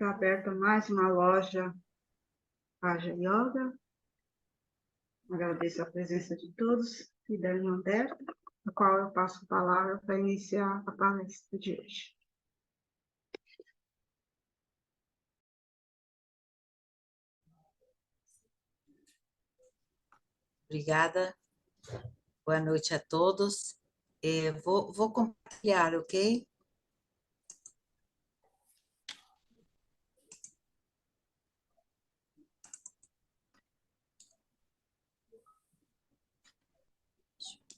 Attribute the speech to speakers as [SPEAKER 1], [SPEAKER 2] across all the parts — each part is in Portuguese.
[SPEAKER 1] Está aberta mais uma loja Raja Yoga. Agradeço a presença de todos e da irmã Berta, a qual eu passo a palavra para iniciar a palestra de hoje.
[SPEAKER 2] Obrigada. Boa noite a todos. Vou compartilhar, ok?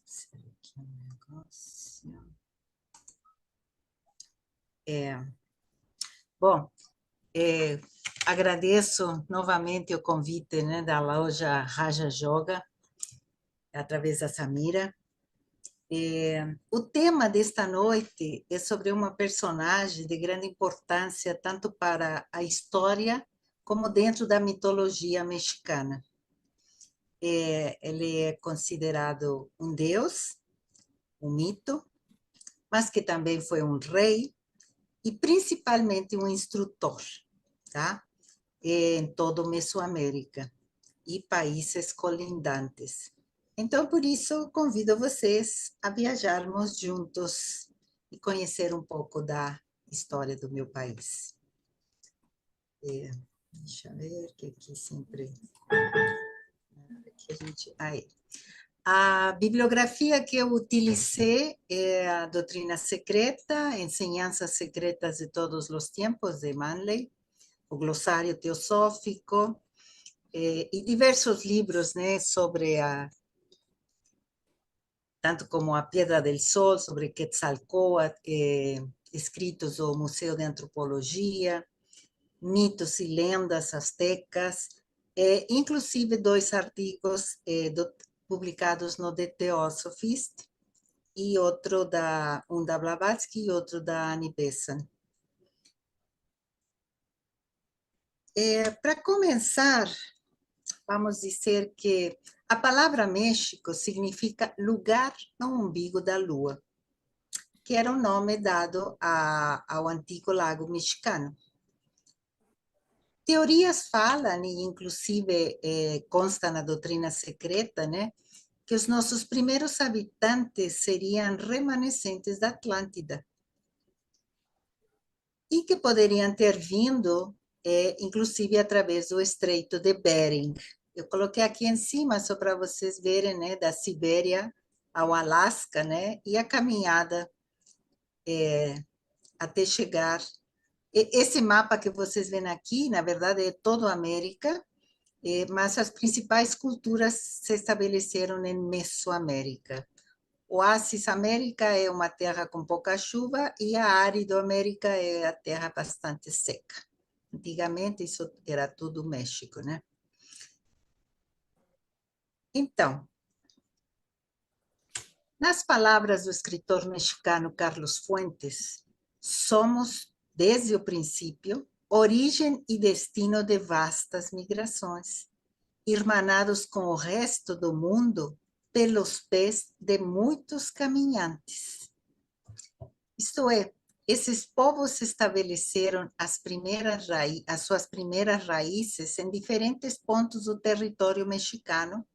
[SPEAKER 2] Deixa eu ver aqui um negócio. Bom, agradeço novamente o convite, né, da loja Raja Yoga, através da Samira. O tema desta noite é sobre uma personagem de grande importância, tanto para a história como dentro da mitologia mexicana. Ele é considerado um deus, um mito, mas que também foi um rei e principalmente um instrutor, tá? Em toda a Mesoamérica e países colindantes. Então, por isso, convido vocês a viajarmos juntos e conhecer um pouco da história do meu país. Deixa eu ver, que aqui sempre... Que a gente... Aí. A bibliografia que eu utilizei é a Doutrina Secreta, Enseñanzas Secretas de Todos os Tempos, de Manley, o Glossário Teosófico, e diversos livros, né, sobre tanto como a Pedra del Sol, sobre Quetzalcóatl, escritos do Museu de Antropologia, mitos e lendas astecas, inclusive 2 artigos publicados no The Theosophist, e outro um da Blavatsky e outro da Annie Besant. Para começar, vamos dizer que a palavra México significa lugar no umbigo da lua, que era o nome dado ao antigo lago mexicano. Teorias falam, e inclusive consta na doutrina secreta, né, que os nossos primeiros habitantes seriam remanescentes da Atlântida, e que poderiam ter vindo, inclusive, através do Estreito de Bering. Eu coloquei aqui em cima, só para vocês verem, né, da Sibéria ao Alasca, né, e a caminhada até chegar. Esse mapa que vocês veem aqui, na verdade, é toda a América, mas as principais culturas se estabeleceram em Mesoamérica. Oásis América é uma terra com pouca chuva e a Árido América é a terra bastante seca. Antigamente isso era tudo México, né? Então, nas palavras do escritor mexicano Carlos Fuentes, somos, desde o princípio, origem e destino de vastas migrações, irmanados com o resto do mundo pelos pés de muitos caminhantes. Isto é, esses povos estabeleceram as suas primeiras raízes em diferentes pontos do território mexicano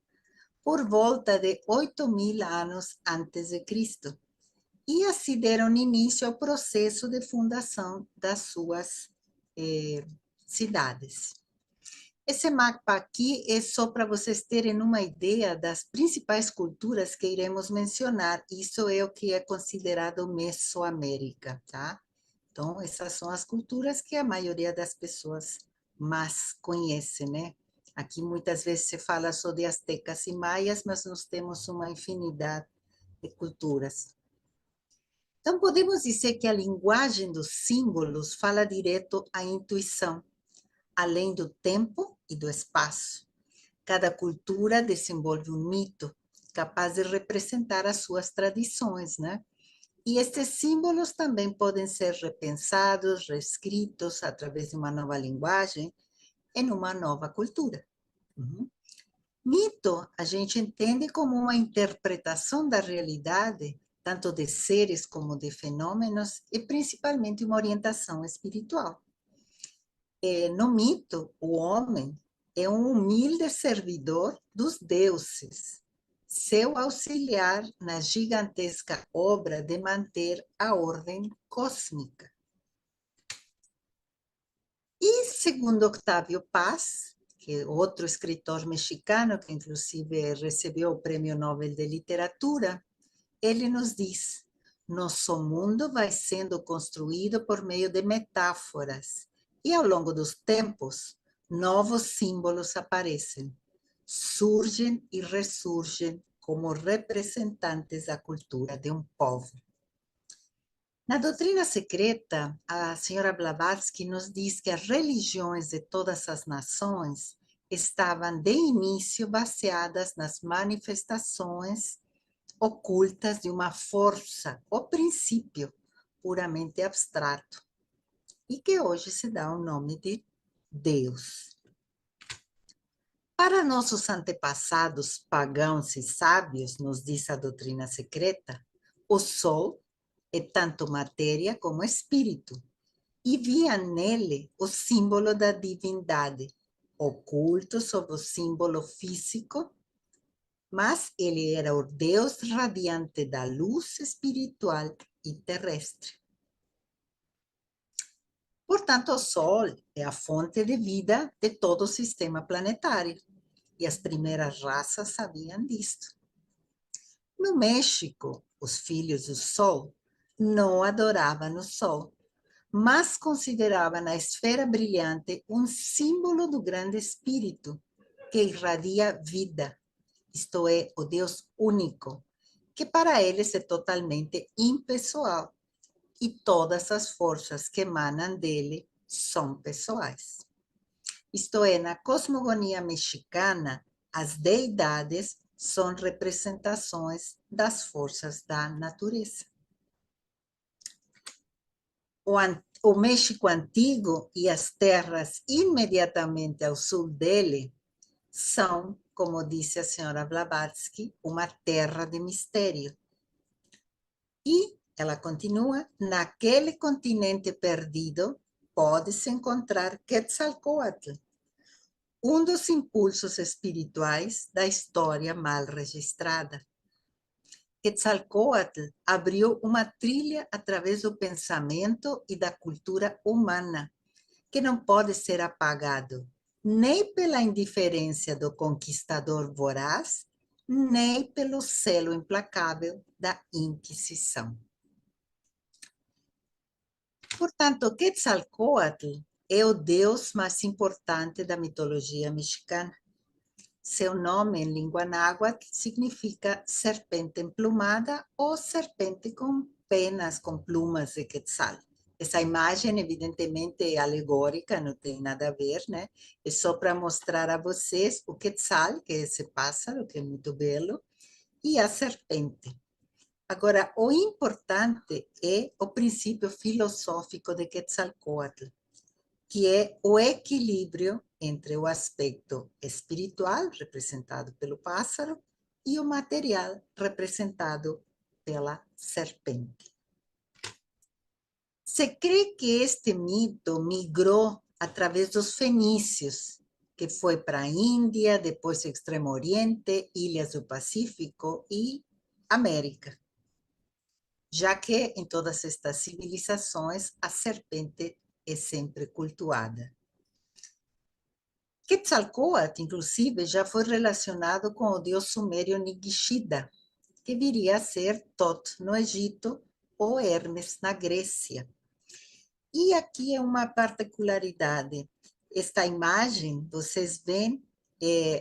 [SPEAKER 2] por volta de 8.000 anos antes de Cristo, e assim deram início ao processo de fundação das suas cidades. Esse mapa aqui é só para vocês terem uma ideia das principais culturas que iremos mencionar. Isso é o que é considerado Mesoamérica, tá? Então, essas são as culturas que a maioria das pessoas mais conhece, né? Aqui muitas vezes se fala só de astecas e maias, mas nós temos uma infinidade de culturas. Então, podemos dizer que a linguagem dos símbolos fala direto à intuição, além do tempo e do espaço. Cada cultura desenvolve um mito capaz de representar as suas tradições, né? E estes símbolos também podem ser repensados, reescritos através de uma nova linguagem em uma nova cultura. Mito, a gente entende como uma interpretação da realidade, tanto de seres como de fenômenos, e principalmente uma orientação espiritual. No mito, o homem é um humilde servidor dos deuses, seu auxiliar na gigantesca obra de manter a ordem cósmica. E, segundo Octavio Paz, que é outro escritor mexicano, que inclusive recebeu o Prêmio Nobel de Literatura, ele nos diz: nosso mundo vai sendo construído por meio de metáforas, e ao longo dos tempos, novos símbolos aparecem, surgem e ressurgem como representantes da cultura de um povo. Na doutrina secreta, a senhora Blavatsky nos diz que as religiões de todas as nações estavam de início baseadas nas manifestações ocultas de uma força ou princípio puramente abstrato e que hoje se dá o nome de Deus. Para nossos antepassados pagãos e sábios, nos diz a doutrina secreta, o Sol é tanto matéria como espírito, e via nele o símbolo da divindade, oculto sob o símbolo físico, mas ele era o Deus radiante da luz espiritual e terrestre. Portanto, o Sol é a fonte de vida de todo o sistema planetário, e as primeiras raças sabiam disto. No México, os filhos do Sol não adoravam o Sol, mas consideravam a esfera brilhante um símbolo do grande Espírito, que irradia vida, isto é, o Deus único, que para eles é totalmente impessoal, e todas as forças que emanam dele são pessoais. Isto é, na cosmogonia mexicana, as deidades são representações das forças da natureza. O México antigo e as terras imediatamente ao sul dele são, como disse a senhora Blavatsky, uma terra de mistério. E ela continua: naquele continente perdido pode-se encontrar Quetzalcóatl, um dos impulsos espirituais da história mal registrada. Quetzalcóatl abriu uma trilha através do pensamento e da cultura humana, que não pode ser apagado, nem pela indiferença do conquistador voraz, nem pelo selo implacável da Inquisição. Portanto, Quetzalcóatl é o deus mais importante da mitologia mexicana. Seu nome em língua náhuatl significa serpente emplumada ou serpente com penas, com plumas de quetzal. Essa imagem, evidentemente, é alegórica, não tem nada a ver, né? É só para mostrar a vocês o quetzal, que é esse pássaro, que é muito belo, e a serpente. Agora, o importante é o princípio filosófico de Quetzalcóatl, que é o equilíbrio entre o aspecto espiritual, representado pelo pássaro, e o material, representado pela serpente. Se crê que este mito migrou através dos fenícios, que foi para a Índia, depois o Extremo Oriente, ilhas do Pacífico e América, já que em todas estas civilizações a serpente é sempre cultuada. Quetzalcóatl, inclusive, já foi relacionado com o deus sumério Nigshida, que viria a ser Tot no Egito ou Hermes na Grécia. E aqui é uma particularidade. Esta imagem, vocês veem,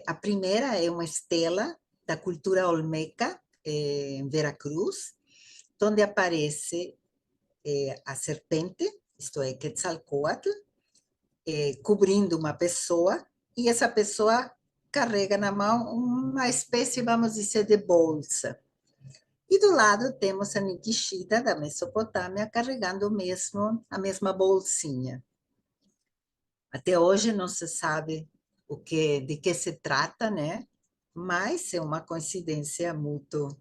[SPEAKER 2] a primeira é uma estela da cultura olmeca, em Veracruz, onde aparece a serpente, isto é, Quetzalcóatl, cobrindo uma pessoa, e essa pessoa carrega na mão uma espécie, vamos dizer, de bolsa. E do lado temos a Nigshida, da Mesopotâmia, carregando a mesma bolsinha. Até hoje não se sabe de que se trata, né? Mas é uma coincidência muito,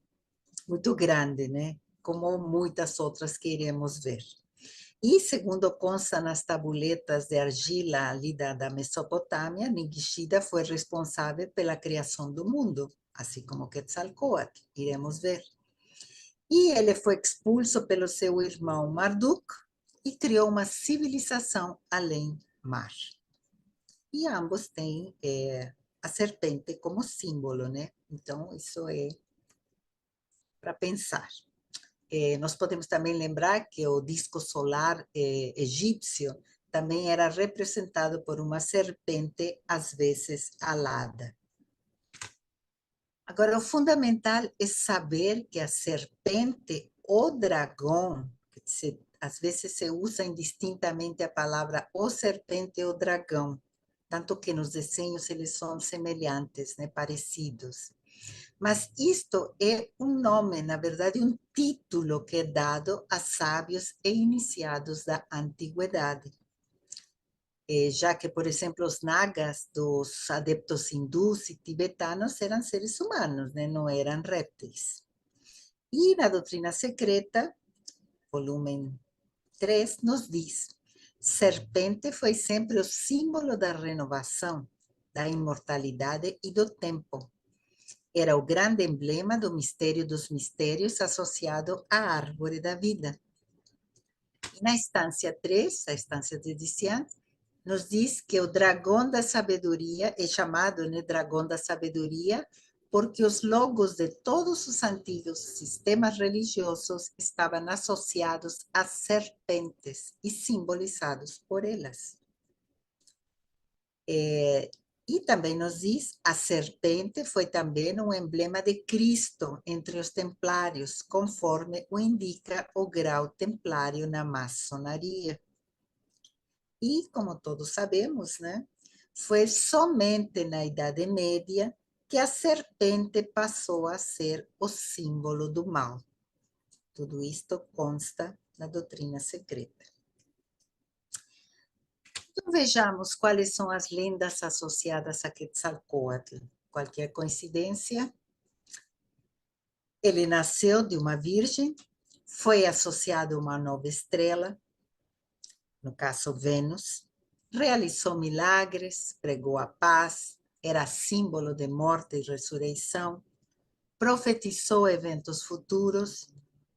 [SPEAKER 2] muito grande, né? Como muitas outras que iremos ver. E, segundo consta nas tabuletas de argila ali da Mesopotâmia, Ningishida foi responsável pela criação do mundo, assim como Quetzalcóatl, iremos ver. E ele foi expulso pelo seu irmão Marduk e criou uma civilização além-mar. E ambos têm a serpente como símbolo, né? Então, isso é para pensar. Nós podemos também lembrar que o disco solar egípcio também era representado por uma serpente, às vezes alada. Agora, o fundamental é saber que a serpente ou dragão, às vezes se usa indistintamente a palavra ou serpente ou dragão, tanto que nos desenhos eles são semelhantes, né, parecidos. Mas isto é um nome, na verdade, um título que é dado a sábios e iniciados da antiguidade. Já que, por exemplo, os nagas dos adeptos hindus e tibetanos eram seres humanos, né? Não eram répteis. E na doutrina secreta, volume 3, nos diz: serpente foi sempre o símbolo da renovação, da imortalidade e do tempo. Era o grande emblema do mistério dos mistérios associado à árvore da vida. E na instância 3, a instância de Dician, nos diz que o dragão da sabedoria é chamado, né, dragão da sabedoria, porque os logos de todos os antigos sistemas religiosos estavam associados a serpentes e simbolizados por elas. E também nos diz, a serpente foi também um emblema de Cristo entre os templários, conforme o indica o grau templário na maçonaria. E, como todos sabemos, né, foi somente na Idade Média que a serpente passou a ser o símbolo do mal. Tudo isto consta na doutrina secreta. Então, vejamos quais são as lendas associadas a Quetzalcóatl. Qualquer coincidência? Ele nasceu de uma virgem, foi associado a uma nova estrela, no caso Vênus, realizou milagres, pregou a paz, era símbolo de morte e ressurreição, profetizou eventos futuros,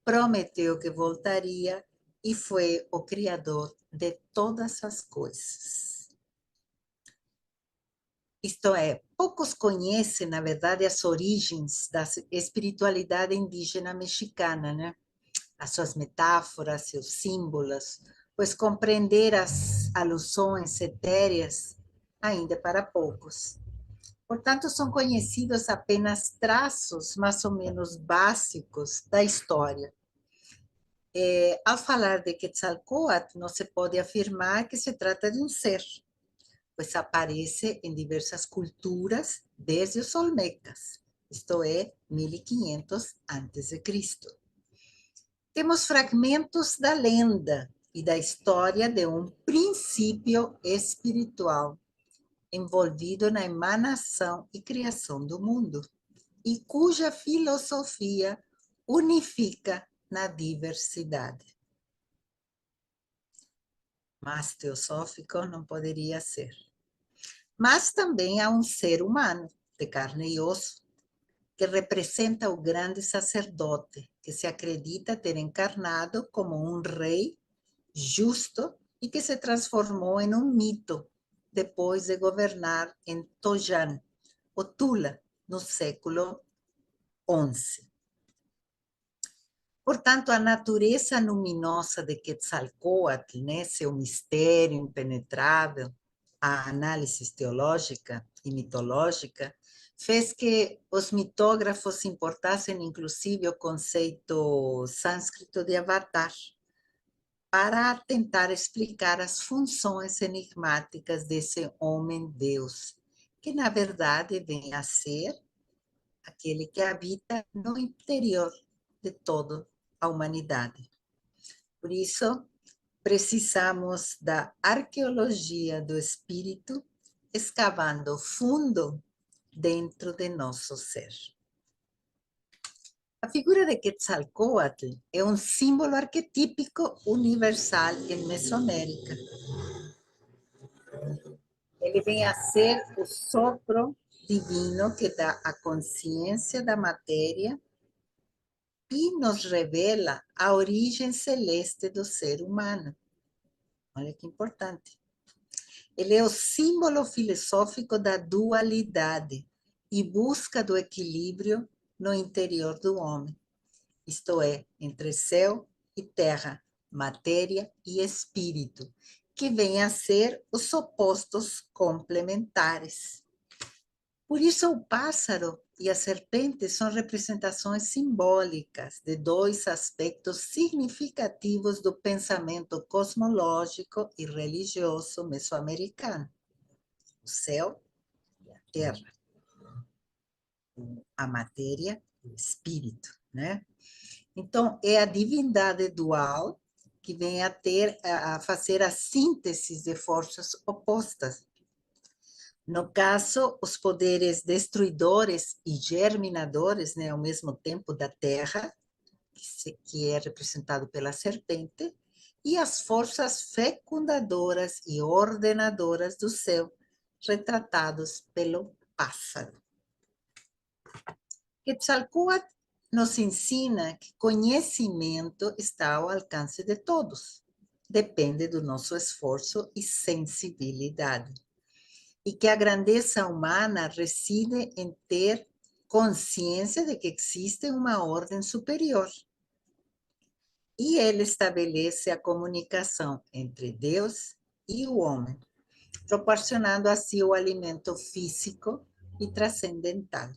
[SPEAKER 2] prometeu que voltaria e foi o criador de todas as coisas. Isto é, poucos conhecem, na verdade, as origens da espiritualidade indígena mexicana, né? As suas metáforas, seus símbolos, pois compreender as alusões etéreas ainda é para poucos. Portanto, são conhecidos apenas traços mais ou menos básicos da história. Ao falar de Quetzalcóatl, não se pode afirmar que se trata de um ser, pois aparece em diversas culturas, desde os olmecas, isto é, 1500 a.C. Temos fragmentos da lenda e da história de um princípio espiritual envolvido na emanação e criação do mundo, e cuja filosofia unifica na diversidade. Mais teosófico não poderia ser. Mas também há um ser humano, de carne e osso, que representa o grande sacerdote, que se acredita ter encarnado como um rei justo e que se transformou em um mito depois de governar em Tojan, o Tula, no século XI. Portanto, a natureza luminosa de Quetzalcóatl, né, seu mistério impenetrável, a análise teológica e mitológica, fez que os mitógrafos importassem, inclusive, o conceito sânscrito de avatar, para tentar explicar as funções enigmáticas desse homem-deus, que, na verdade, vem a ser aquele que habita no interior de toda a humanidade. Por isso, precisamos da arqueologia do espírito, escavando fundo dentro de nosso ser. A figura de Quetzalcóatl é um símbolo arquetípico universal em Mesoamérica. Ele vem a ser o sopro divino que dá a consciência da matéria e nos revela a origem celeste do ser humano. Olha que importante. Ele é o símbolo filosófico da dualidade e busca do equilíbrio no interior do homem, isto é, entre céu e terra, matéria e espírito, que vêm a ser os opostos complementares. Por isso, o pássaro e a serpente são representações simbólicas de dois aspectos significativos do pensamento cosmológico e religioso mesoamericano: o céu e a terra, a matéria e o espírito, né? Então, é a divindade dual que vem a fazer a síntese de forças opostas. No caso, os poderes destruidores e germinadores, né, ao mesmo tempo da terra, que é representado pela serpente, e as forças fecundadoras e ordenadoras do céu, retratados pelo pássaro. Quetzalcóatl nos ensina que conhecimento está ao alcance de todos, depende do nosso esforço e sensibilidade. E que a grandeza humana reside em ter consciência de que existe uma ordem superior. E ele estabelece a comunicação entre Deus e o homem, proporcionando assim o alimento físico e transcendental.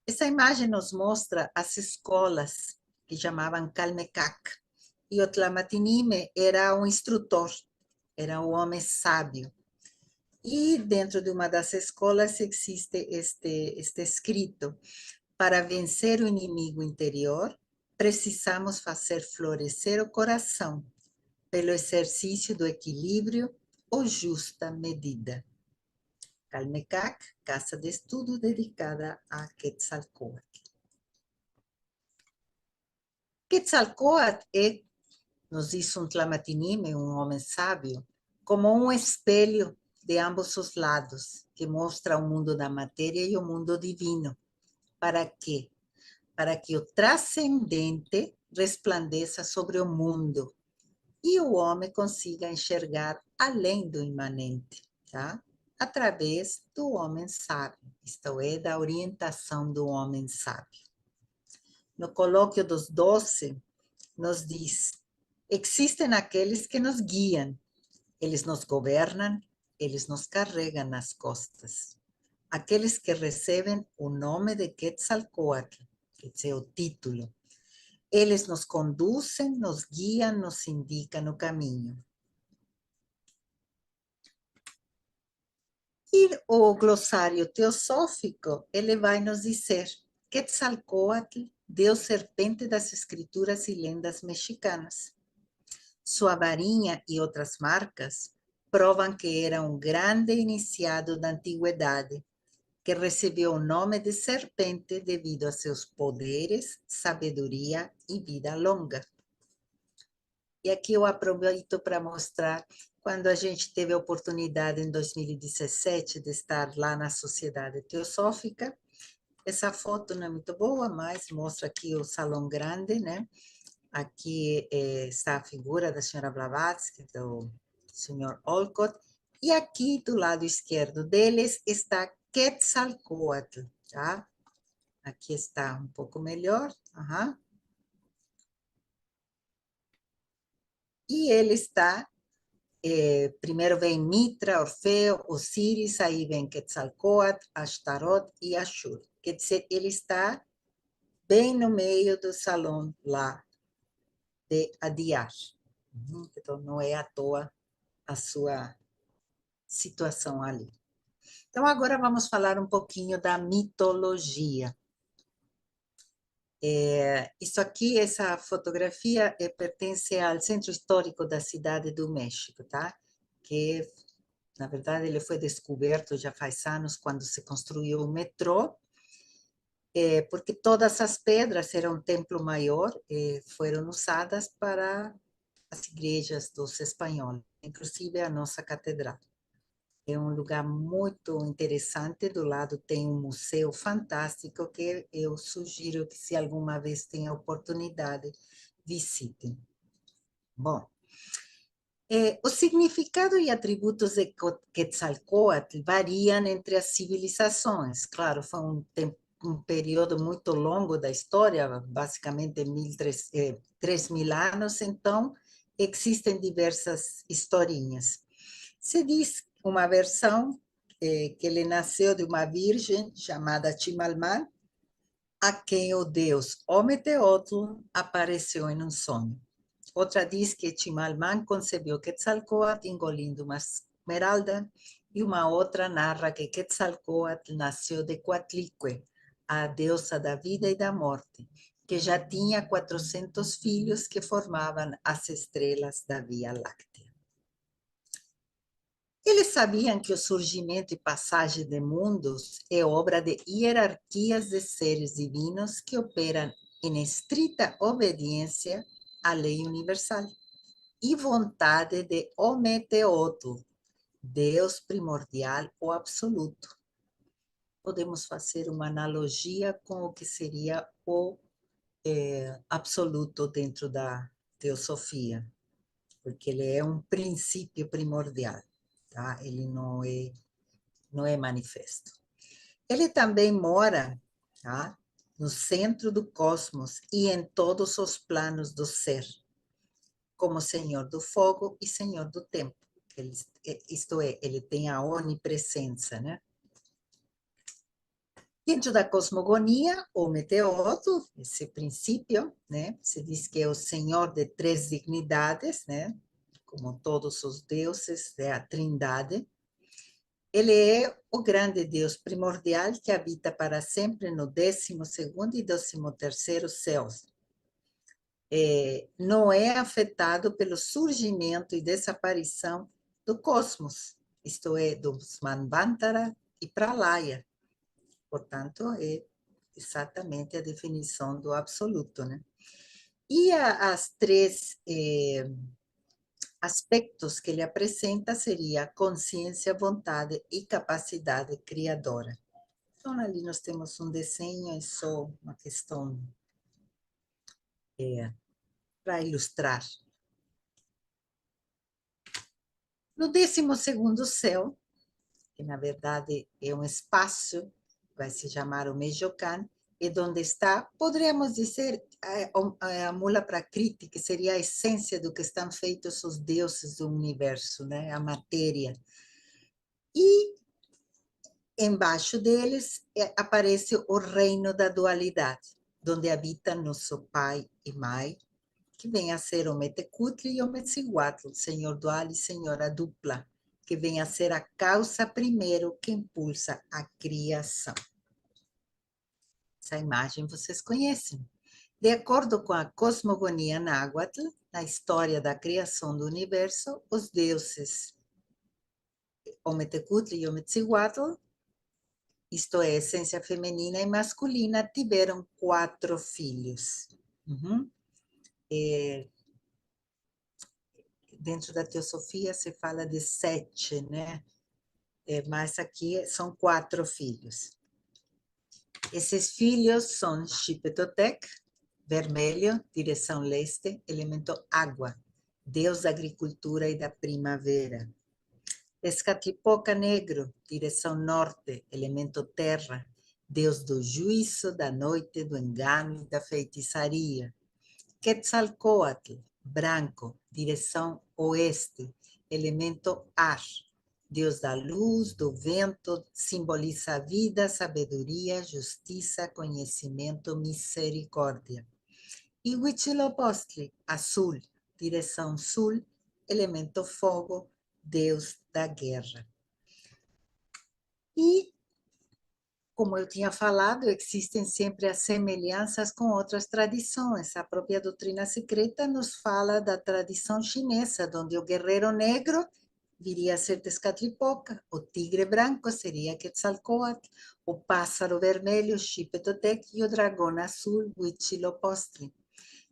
[SPEAKER 2] Essa imagem nos mostra as escolas que chamavam Calmecac, e o Tlamatinime era um instrutor, era um homem sábio. E dentro de uma das escolas existe este escrito: para vencer o inimigo interior, precisamos fazer florescer o coração, pelo exercício do equilíbrio ou justa medida. Calmecac, casa de estudo dedicada a Quetzalcóatl. Quetzalcóatl é, nos diz um Tlamatinime, um homem sábio, como um espelho de ambos os lados, que mostra o mundo da matéria e o mundo divino. Para quê? Para que o transcendente resplandeça sobre o mundo e o homem consiga enxergar além do imanente, tá? Através do homem sábio, isto é, da orientação do homem sábio. No colóquio dos 12, nos diz: existem aqueles que nos guiam, eles nos governam, eles nos carregam nas costas. Aqueles que recebem o nome de Quetzalcóatl, esse é o título, eles nos conduzem, nos guiam, nos indicam o caminho. E o glossário teosófico, ele vai nos dizer: Quetzalcóatl, Deus serpente das escrituras e lendas mexicanas. Sua varinha e outras marcas provam que era um grande iniciado da antiguidade, que recebeu o nome de serpente devido a seus poderes, sabedoria e vida longa. E aqui eu aproveito para mostrar, quando a gente teve a oportunidade em 2017 de estar lá na Sociedade Teosófica, essa foto não é muito boa, mas mostra aqui o salão grande, né? Aqui está a figura da senhora Blavatsky, do senhor Olcott, e aqui do lado esquerdo deles está Quetzalcóatl, tá? Aqui está um pouco melhor. Uhum. E ele está, primeiro vem Mitra, Orfeu, Osíris, aí vem Quetzalcóatl, Ashtaroth e Ashur. Quer dizer, ele está bem no meio do salão lá de Adiar. Então, não é à toa a sua situação ali. Então, agora vamos falar um pouquinho da mitologia. Isso aqui, essa fotografia, pertence ao Centro Histórico da Cidade do México, tá? Que, na verdade, ele foi descoberto já faz anos, quando se construiu o metrô, porque todas as pedras eram um templo maior e foram usadas para as igrejas dos espanhóis, inclusive a nossa catedral. É um lugar muito interessante, do lado tem um museu fantástico que eu sugiro que, se alguma vez tem a oportunidade, visitem. Bom, o significado e atributos de Quetzalcóatl variam entre as civilizações. Claro, foi um período muito longo da história, basicamente 3.000 anos, então existem diversas historinhas. Se diz uma versão que ele nasceu de uma virgem chamada Chimalmán, a quem o deus Ometeotl apareceu em um sonho. Outra diz que Chimalmán concebeu Quetzalcóatl engolindo uma esmeralda, e uma outra narra que Quetzalcóatl nasceu de Coatlicue, a deusa da vida e da morte, que já tinha 400 filhos que formavam as estrelas da Via Láctea. Eles sabiam que o surgimento e passagem de mundos é obra de hierarquias de seres divinos que operam em estrita obediência à lei universal e vontade de Ometeotl, Deus primordial ou absoluto. Podemos fazer uma analogia com o que seria o absoluto dentro da teosofia, porque ele é um princípio primordial, tá? Ele não é manifesto. Ele também mora, tá, no centro do cosmos e em todos os planos do ser, como Senhor do Fogo e Senhor do Tempo. Isto é, ele tem a onipresença, né? Dentro da cosmogonia, o Meteotl, esse princípio, né, se diz que é o Senhor de 3 dignidades, né, como todos os deuses da Trindade. Ele é o grande Deus primordial que habita para sempre no 12º e 13º céus. Não é afetado pelo surgimento e desaparição do cosmos, isto é, dos Manvantara e Pralaya. Portanto, é exatamente a definição do absoluto, né? E as 3 aspectos que ele apresenta seria consciência, vontade e capacidade criadora. Então, ali nós temos um desenho, é só uma questão para ilustrar. No 12º céu, que na verdade é um espaço, vai se chamar o Mejocan, e onde está, poderíamos dizer, a mula prakriti, que seria a essência do que estão feitos os deuses do universo, né? A matéria. E embaixo deles aparece o reino da dualidade, onde habita nosso pai e mãe, que vem a ser o Metecutli e o Metzihuatl, senhor dual e senhora dupla, que vem a ser a causa primeiro que impulsa a criação. Essa imagem vocês conhecem. De acordo com a cosmogonia náhuatl, na história da criação do universo, os deuses Ometecutli e Ometzihuatl, isto é, essência feminina e masculina, tiveram 4 filhos. Dentro da teosofia se fala de 7, né? Mas aqui são 4 filhos. Esses filhos são Xipetotec, vermelho, direção leste, elemento água, deus da agricultura e da primavera. Tezcatlipoca, negro, direção norte, elemento terra, deus do juízo, da noite, do engano e da feitiçaria. Quetzalcóatl, branco, direção oeste, elemento ar, deus da luz, do vento, simboliza a vida, sabedoria, justiça, conhecimento, misericórdia. E Huitzilopochtli, azul, direção sul, elemento fogo, deus da guerra. E, como eu tinha falado, existem sempre as semelhanças com outras tradições. A própria doutrina secreta nos fala da tradição chinesa, onde o guerreiro negro viria a ser Tezcatlipoca, o tigre branco seria Quetzalcóatl, o pássaro vermelho, Xipetotec, e o dragão azul, Huitzilopochtli,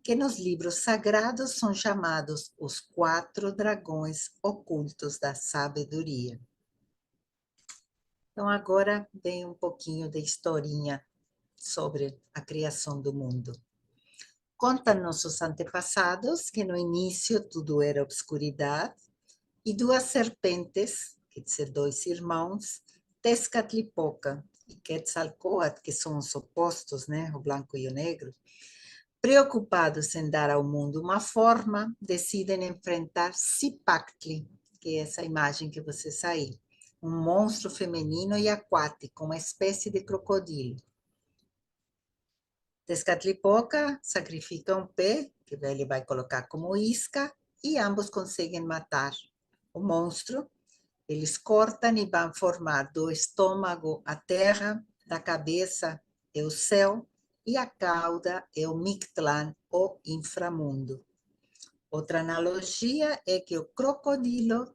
[SPEAKER 2] que nos livros sagrados são chamados os 4 dragões ocultos da sabedoria. Então, agora vem um pouquinho de historinha sobre a criação do mundo. Contam nossos antepassados que no início tudo era obscuridade e 2 serpentes, quer dizer, 2 irmãos, Tezcatlipoca e Quetzalcóatl, que são os opostos, né, o branco e o negro, preocupados em dar ao mundo uma forma, decidem enfrentar Cipactli, que é essa imagem que você saiu, um monstro feminino e aquático, uma espécie de crocodilo. Tezcatlipoca sacrifica um pé, que ele vai colocar como isca, e ambos conseguem matar o monstro. Eles cortam e vão formar do estômago a terra, da cabeça é o céu, e a cauda é o Mictlán, o inframundo. Outra analogia é que o crocodilo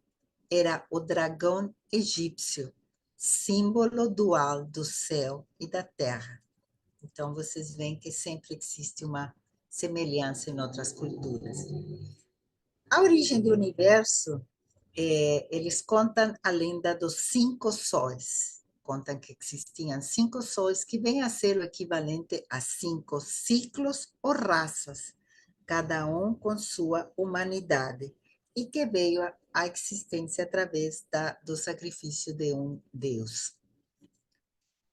[SPEAKER 2] era o dragão egípcio, símbolo dual do céu e da terra. Então, vocês veem que sempre existe uma semelhança em outras culturas. A origem do universo, eles contam a lenda dos 5 sóis. Contam que existiam 5 sóis, que vem a ser o equivalente a 5 ciclos ou raças, cada um com sua humanidade, e que veio à existência através do sacrifício de um deus.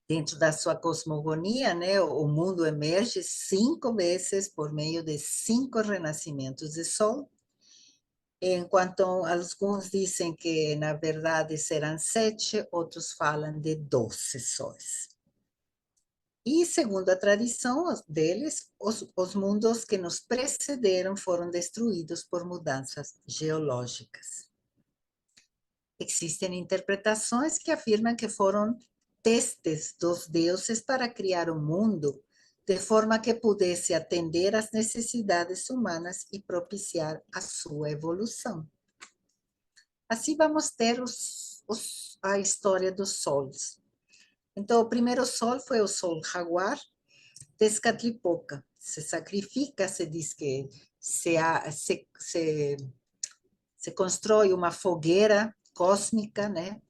[SPEAKER 2] Dentro da sua cosmogonia, né, o mundo emerge 5 vezes por meio de 5 renascimentos de sol, enquanto alguns dizem que, na verdade, serão 7, outros falam de 12 sóis. E, segundo a tradição deles, os mundos que nos precederam foram destruídos por mudanças geológicas. Existem interpretações que afirmam que foram testes dos deuses para criar o mundo de forma que pudesse atender às necessidades humanas e propiciar a sua evolução. Assim vamos ter a história dos sols. Então, o primeiro sol foi o sol jaguar, Tezcatlipoca. Se sacrifica, se diz que se constrói uma fogueira cósmica, né,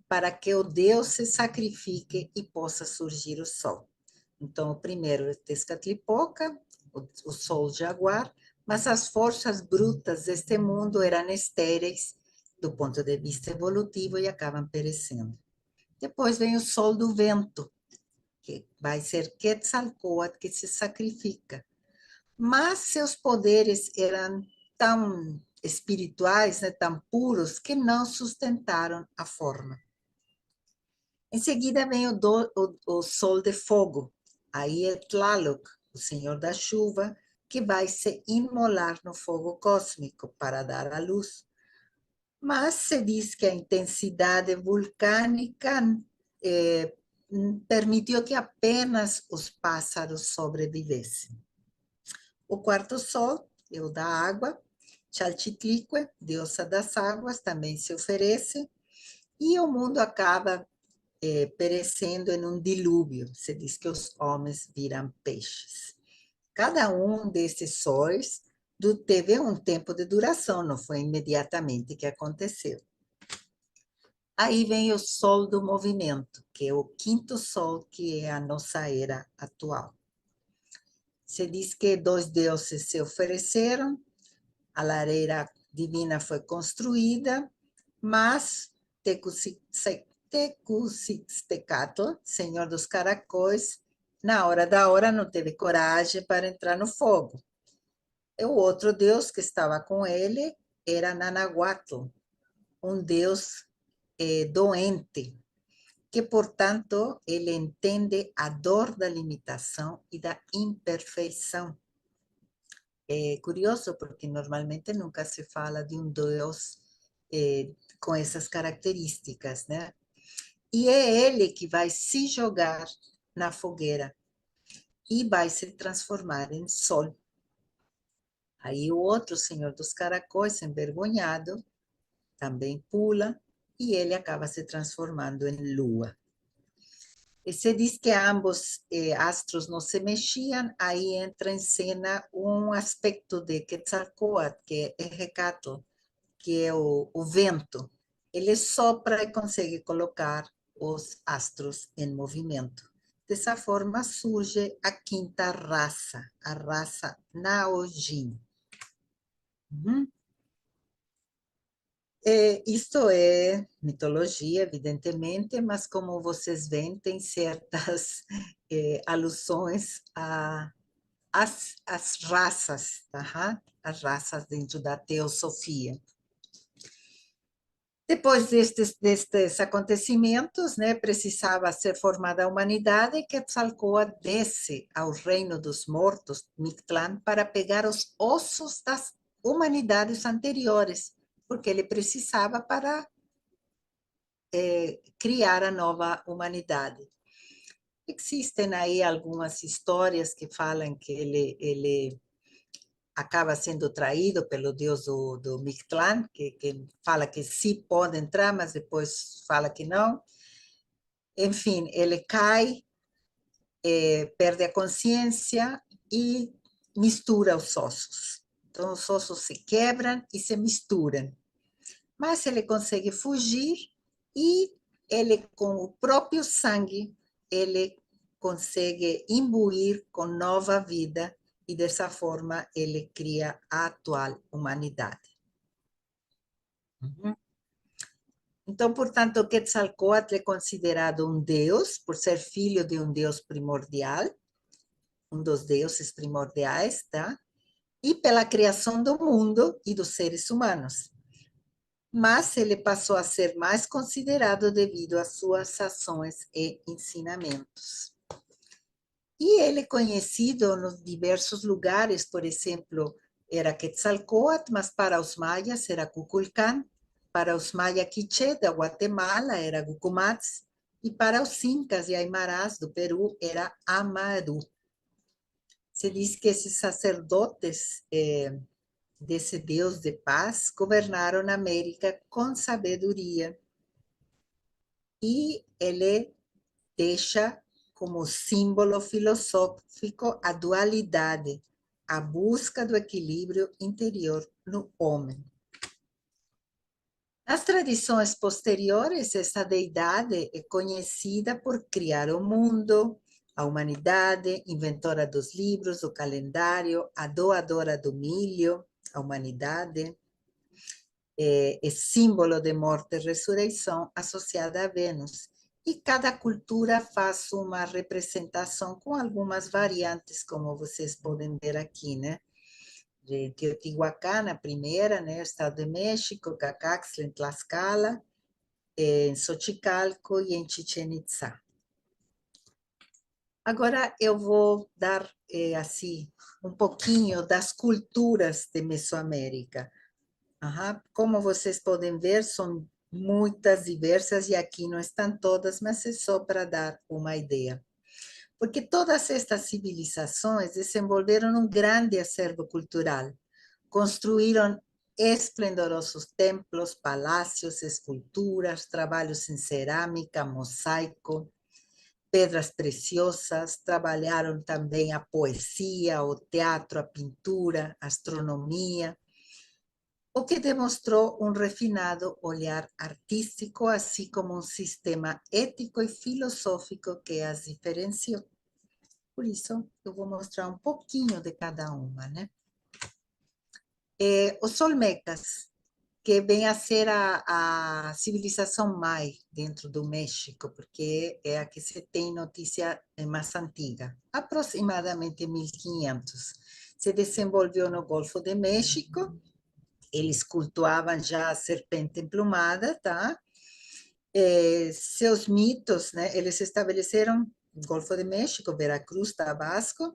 [SPEAKER 2] para que o Deus se sacrifique e possa surgir o sol. Então, o primeiro é Tezcatlipoca, o sol jaguar, mas as forças brutas deste mundo eram estéreis do ponto de vista evolutivo e acabam perecendo. Depois vem o sol do vento, que vai ser Quetzalcóatl, que se sacrifica. Mas seus poderes eram tão espirituais, né, tão puros, que não sustentaram a forma. Em seguida vem o sol de fogo. Aí é Tlaloc, o senhor da chuva, que vai se imolar no fogo cósmico para dar a luz. Mas se diz que a intensidade vulcânica permitiu que apenas os pássaros sobrevivessem. O quarto sol é o da água, Chalchitlicue, deusa das águas, também se oferece, e o mundo acaba perecendo em um dilúvio. Se diz que os homens viram peixes. Cada um desses sóis teve um tempo de duração, não foi imediatamente que aconteceu. Aí vem o sol do movimento, que é o quinto sol, que é a nossa era atual. Se diz que 2 deuses se ofereceram, a lareira divina foi construída, mas Tecuscitecatl, senhor dos caracóis, na hora da hora não teve coragem para entrar no fogo. E o outro deus que estava com ele era Nanahuatl, um deus doente, que, portanto, ele entende a dor da limitação e da imperfeição. É curioso, porque normalmente nunca se fala de um Deus com essas características, né? E é ele que vai se jogar na fogueira e vai se transformar em sol. Aí o outro senhor dos caracóis, envergonhado, também pula, e ele acaba se transformando em lua. E se diz que ambos astros não se mexiam, aí entra em cena um aspecto de Quetzalcóatl, que é Hecatl, que é o vento. Ele sopra e consegue colocar os astros em movimento. Dessa forma surge a quinta raça, a raça Naojin. Uhum. Isto é mitologia, evidentemente, mas como vocês veem, tem certas alusões às raças, as raças dentro da teosofia. Depois destes acontecimentos, né, precisava ser formada a humanidade, e Quetzalcóatl desce ao reino dos mortos, Mictlán, para pegar os ossos das humanidades anteriores, porque ele precisava para criar a nova humanidade. Existem aí algumas histórias que falam que ele acaba sendo traído pelo deus do Mictlán, que fala que sim pode entrar, mas depois fala que não. Enfim, ele cai, perde a consciência e mistura os ossos. Então, os ossos se quebram e se misturam. Mas ele consegue fugir e ele, com o próprio sangue, ele consegue imbuir com nova vida e dessa forma ele cria a atual humanidade. Uhum. Então, portanto, Quetzalcóatl é considerado um deus, por ser filho de um deus primordial, um dos deuses primordiais, tá? E pela criação do mundo e dos seres humanos. Mas ele passou a ser mais considerado devido às suas ações e ensinamentos. E ele é conhecido nos diversos lugares, por exemplo, era Quetzalcóatl, mas para os maias era Kukulcán, para os maia quiché da Guatemala era Gucumatz, e para os incas e aimarás do Peru era Amaru. Se diz que esses sacerdotes desse Deus de paz governaram a América com sabedoria. E ele deixa como símbolo filosófico a dualidade, a busca do equilíbrio interior no homem. Nas tradições posteriores, essa deidade é conhecida por criar o mundo, a humanidade, inventora dos livros, do calendário, a doadora do milho, a humanidade, é símbolo de morte e ressurreição associada a Vênus. E cada cultura faz uma representação com algumas variantes, como vocês podem ver aqui, né? De Teotihuacán, a primeira, né? Estado de México, Cacaxtla, em Tlaxcala, em Xochicalco e em Chichén Itzá. Agora eu vou dar, assim, um pouquinho das culturas de Mesoamérica. Como vocês podem ver, são muitas diversas e aqui não estão todas, mas é só para dar uma ideia. Porque todas estas civilizações desenvolveram um grande acervo cultural, construíram esplendorosos templos, palácios, esculturas, trabalhos em cerâmica, mosaico, pedras preciosas, trabalharam também a poesia, o teatro, a pintura, a astronomia, o que demonstrou um refinado olhar artístico, assim como um sistema ético e filosófico que as diferenciou. Por isso, eu vou mostrar um pouquinho de cada uma, né? Os Olmecas, que vem a ser a civilização Mai dentro do México, porque é a que se tem notícia mais antiga, aproximadamente 1500. Se desenvolveu no Golfo de México. Eles cultuavam já a serpente emplumada, tá? Seus mitos, né? Eles estabeleceram no Golfo de México, Veracruz, Tabasco,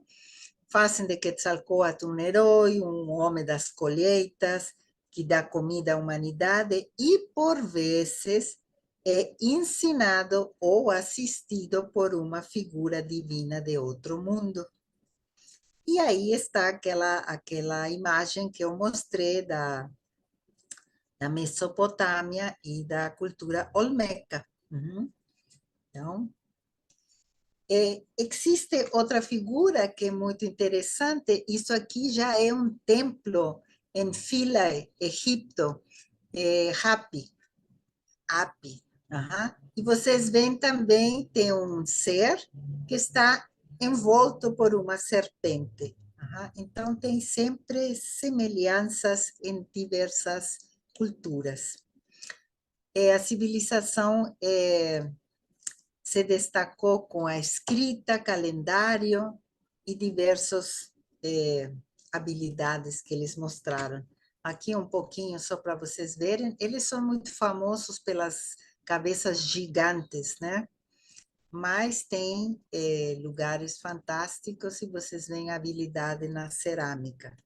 [SPEAKER 2] fazem de Quetzalcóatl um herói, um homem das colheitas, que dá comida à humanidade e, por vezes, é ensinado ou assistido por uma figura divina de outro mundo. E aí está aquela imagem que eu mostrei da Mesopotâmia e da cultura olmeca. Então, existe outra figura que é muito interessante. Isso aqui já é um templo em Philae, Egipto, Hapi. Hapi. E vocês veem também, tem um ser que está envolto por uma serpente. Então, tem sempre semelhanças em diversas culturas. A civilização se destacou com a escrita, calendário e diversas habilidades que eles mostraram. Aqui um pouquinho só para vocês verem. Eles são muito famosos pelas cabeças gigantes, né? Mas tem lugares fantásticos e vocês veem a habilidade na cerâmica.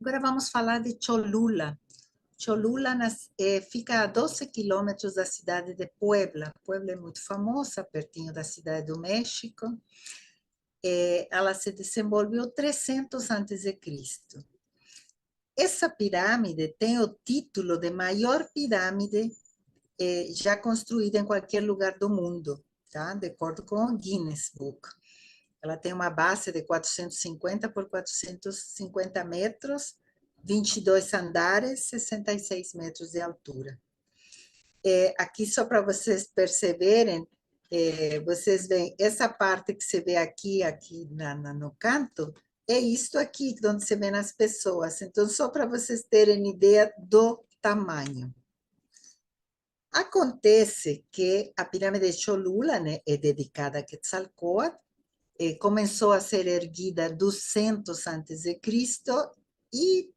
[SPEAKER 2] Agora vamos falar de Cholula. Cholula fica a 12 quilômetros da cidade de Puebla. Puebla é muito famosa, pertinho da cidade do México. Ela se desenvolveu 300 a.C. Essa pirâmide tem o título de maior pirâmide já construída em qualquer lugar do mundo, tá? De acordo com o Guinness Book. Ela tem uma base de 450 por 450 metros, 22 andares, 66 metros de altura. Aqui, só para vocês perceberem, vocês veem essa parte que você vê aqui no canto, é isto aqui, onde você vê as pessoas. Então, só para vocês terem ideia do tamanho. Acontece que a pirâmide de Cholula, né, é dedicada a Quetzalcóatl, começou a ser erguida 200 a.C. e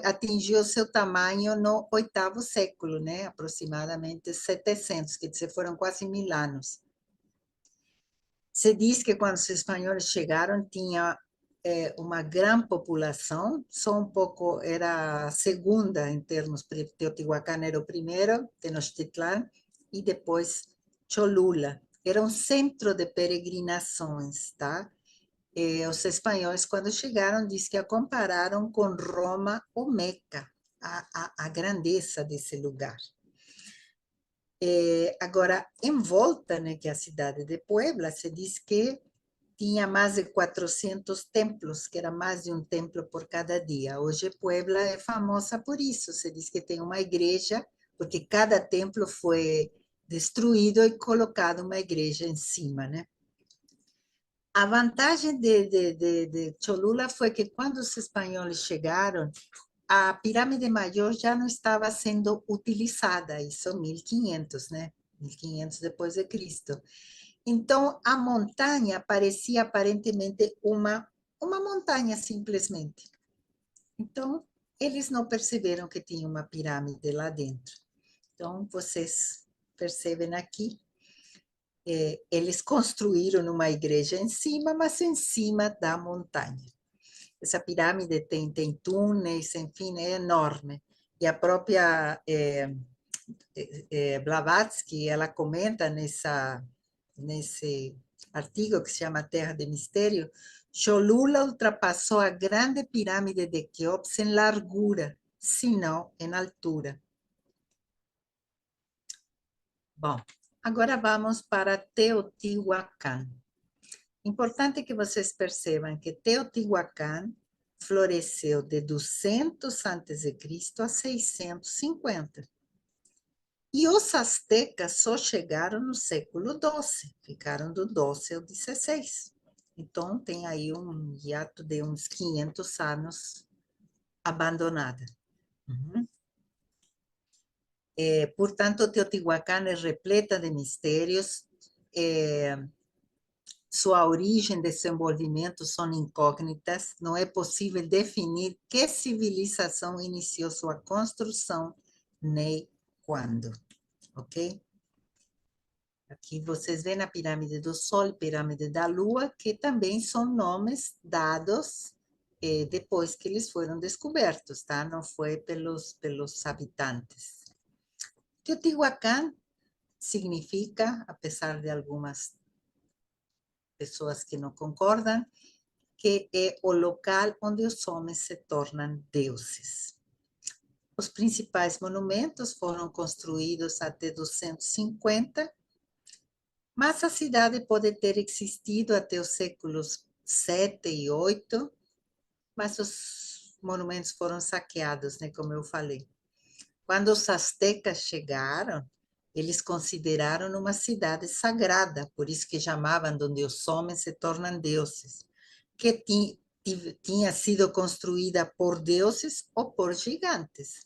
[SPEAKER 2] atingiu seu tamanho no 8º século, né? Aproximadamente 700, quer dizer, foram quase 1000 anos. Se diz que quando os espanhóis chegaram, tinha uma grande população, só um pouco, era a segunda em termos, Teotihuacán era o primeiro, Tenochtitlan, e depois Cholula. Era um centro de peregrinações, tá? Os espanhóis, quando chegaram, diz que a compararam com Roma ou Meca, a grandeza desse lugar. Agora, em volta, né, que é a cidade de Puebla, se diz que tinha mais de 400 templos, que era mais de um templo por cada dia. Hoje, Puebla é famosa por isso, se diz que tem uma igreja, porque cada templo foi destruído e colocado uma igreja em cima, né? A vantagem de Cholula foi que quando os espanhóis chegaram, a pirâmide maior já não estava sendo utilizada, isso 1500, né? 1500 depois de Cristo. Então, a montanha parecia aparentemente uma montanha, simplesmente. Então, eles não perceberam que tinha uma pirâmide lá dentro. Então, vocês percebem aqui, eles construíram uma igreja em cima, mas em cima da montanha. Essa pirâmide tem túneis, enfim, é enorme. E a própria Blavatsky, ela comenta nesse artigo que se chama Terra de Mistério, Cholula ultrapassou a grande pirâmide de Quéops em largura, se não em altura. Bom, agora vamos para Teotihuacán. Importante que vocês percebam que Teotihuacán floresceu de 200 a.C. a 650. E os astecas só chegaram no século XII, ficaram do 12 ao 16. Então, tem aí um hiato de uns 500 anos abandonada. Portanto, Teotihuacán é repleta de mistérios, sua origem e desenvolvimento são incógnitas, não é possível definir que civilização iniciou sua construção, nem quando, ok? Aqui vocês veem a pirâmide do Sol, pirâmide da Lua, que também são nomes dados depois que eles foram descobertos, tá? Não foi pelos habitantes. Teotihuacán significa, apesar de algumas pessoas que não concordam, que é o local onde os homens se tornam deuses. Os principais monumentos foram construídos até 250, mas a cidade pode ter existido até os séculos 7 e 8, mas os monumentos foram saqueados, né, como eu falei. Quando os astecas chegaram, eles consideraram uma cidade sagrada, por isso que chamavam onde os homens se tornam deuses, que tinha sido construída por deuses ou por gigantes.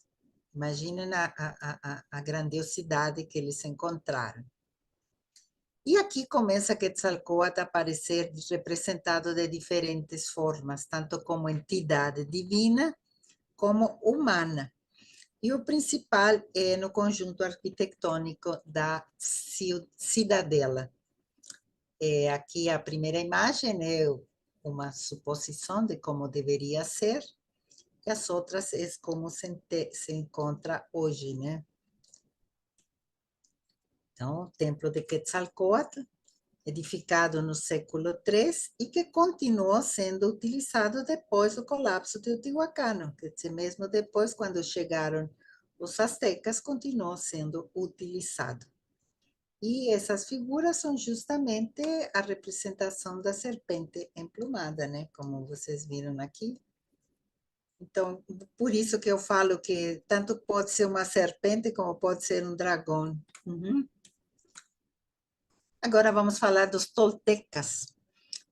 [SPEAKER 2] Imaginem a grandiosidade que eles encontraram. E aqui começa Quetzalcóatl a aparecer representado de diferentes formas, tanto como entidade divina como humana. E o principal é no conjunto arquitetônico da cidadela. Aqui a primeira imagem é uma suposição de como deveria ser, e as outras é como se encontra hoje, né? Então, o templo de Quetzalcóatl, edificado no século III e que continuou sendo utilizado depois do colapso de Teotihuacano, quer dizer, mesmo depois, quando chegaram os astecas, continuou sendo utilizado. E essas figuras são justamente a representação da serpente emplumada, né? Como vocês viram aqui. Então, por isso que eu falo que tanto pode ser uma serpente como pode ser um dragão. Uhum. Agora vamos falar dos toltecas.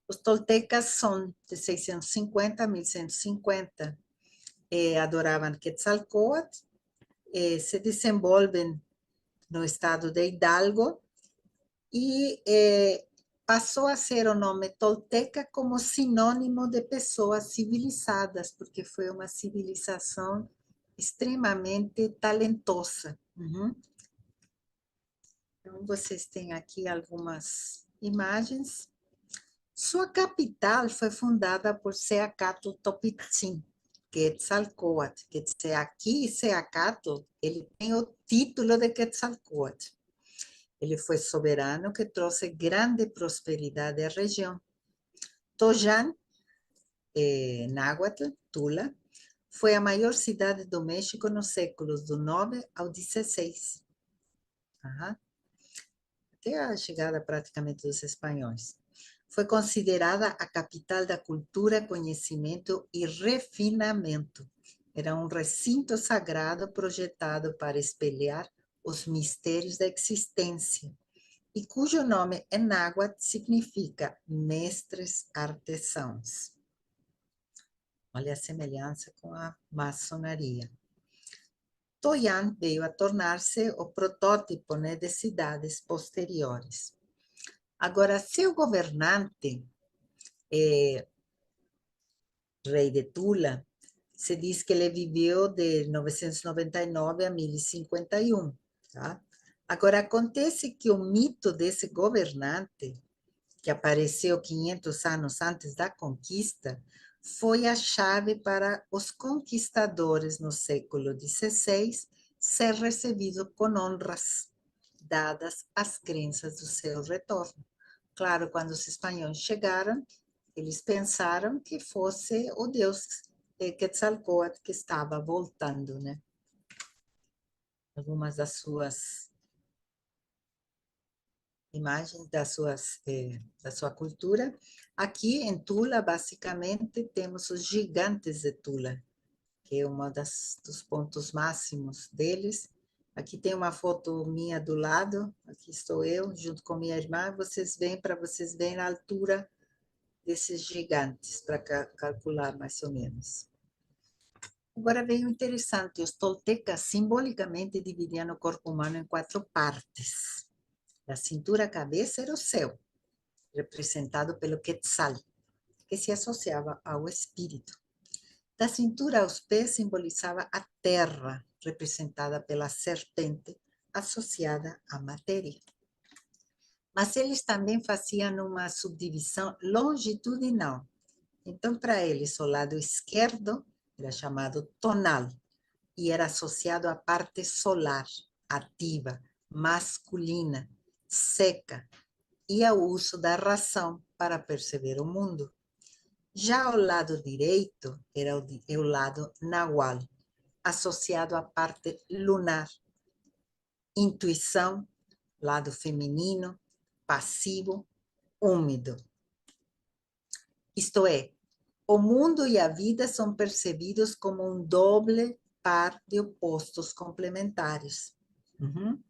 [SPEAKER 2] Os toltecas são de 650 a 1150. Adoravam Quetzalcóatl, se desenvolvem no estado de Hidalgo e passou a ser o nome tolteca como sinônimo de pessoas civilizadas, porque foi uma civilização extremamente talentosa. Uhum. Então, vocês têm aqui algumas imagens. Sua capital foi fundada por Seacatl Topitzin, Quetzalcóatl. Quer dizer, aqui Seacatl, ele tem o título de Quetzalcóatl. Ele foi soberano que trouxe grande prosperidade à região. Tojan, náhuatl, Tula, foi a maior cidade do México nos séculos do 9 ao 16. Uhum. Até a chegada praticamente dos espanhóis. Foi considerada a capital da cultura, conhecimento e refinamento. Era um recinto sagrado projetado para espelhar os mistérios da existência, e cujo nome em náhuatl significa mestres artesãos. Olha a semelhança com a maçonaria. Toyan veio a tornar-se o protótipo, né, de cidades posteriores. Agora, seu governante, rei de Tula, se diz que ele viveu de 999 a 1051. Tá? Agora, acontece que o mito desse governante, que apareceu 500 anos antes da conquista, foi a chave para os conquistadores no século XVI ser recebido com honras, dadas as crenças do seu retorno. Claro, quando os espanhóis chegaram, eles pensaram que fosse o deus Quetzalcóatl que estava voltando, né? Algumas das suas imagens, da sua cultura. Aqui em Tula, basicamente, temos os gigantes de Tula, que é um dos pontos máximos deles. Aqui tem uma foto minha do lado, aqui estou eu, junto com minha irmã, para vocês verem a altura desses gigantes, para calcular mais ou menos. Agora veio interessante, os toltecas simbolicamente dividiam o corpo humano em 4 partes. Da cintura à cabeça era o céu, representado pelo Quetzal, que se associava ao espírito. Da cintura aos pés simbolizava a terra, representada pela serpente, associada à matéria. Mas eles também faziam uma subdivisão longitudinal. Então, para eles, o lado esquerdo era chamado tonal e era associado à parte solar, ativa, masculina, seca, e ao uso da razão para perceber o mundo. Já o lado direito era o lado nahual, associado à parte lunar. Intuição, lado feminino, passivo, úmido. Isto é, o mundo e a vida são percebidos como um doble par de opostos complementares. Uhum.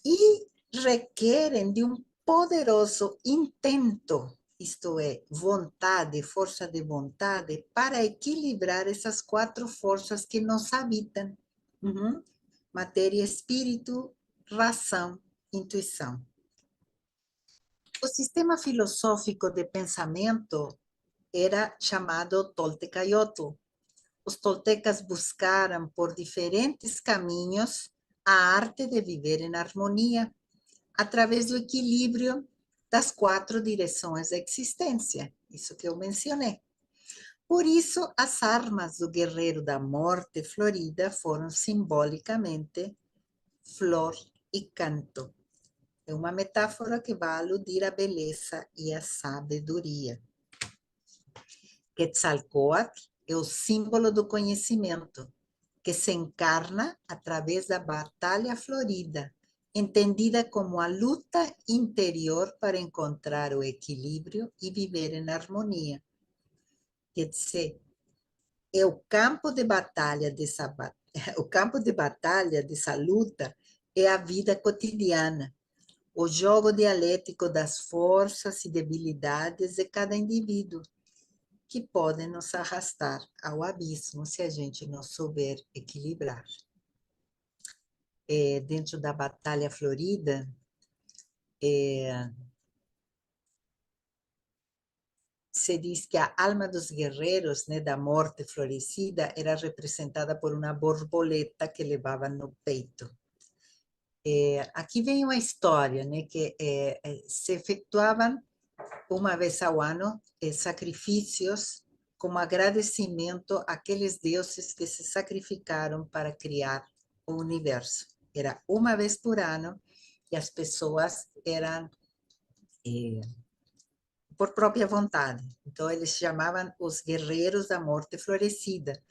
[SPEAKER 2] E requerem de um poderoso intento, isto é, vontade, força de vontade, para equilibrar essas quatro forças que nos habitam. Uhum. Matéria, espírito, razão, intuição. O sistema filosófico de pensamento era chamado Toltecayotl. Os toltecas buscaram por diferentes caminhos a arte de viver em harmonia, através do equilíbrio das quatro direções da existência, isso que eu mencionei. Por isso, as armas do guerreiro da morte florida foram simbolicamente flor e canto. É uma metáfora que vai aludir à beleza e à sabedoria. Quetzalcóatl é o símbolo do conhecimento, que se encarna através da batalha florida, entendida como a luta interior para encontrar o equilíbrio e viver em harmonia. Quer dizer, é o campo de batalha o campo de batalha dessa luta é a vida cotidiana, o jogo dialético das forças e debilidades de cada indivíduo, que podem nos arrastar ao abismo se a gente não souber equilibrar. Dentro da Batalha Florida, se diz que a alma dos guerreiros, né, da morte florescida, era representada por uma borboleta que levavam no peito. Aqui vem uma história, né, que se efetuavam uma vez ao ano sacrifícios como agradecimento àqueles deuses que se sacrificaram para criar o universo. Era uma vez por ano e as pessoas eram por própria vontade. Então, eles chamavam os guerreiros da morte florescida.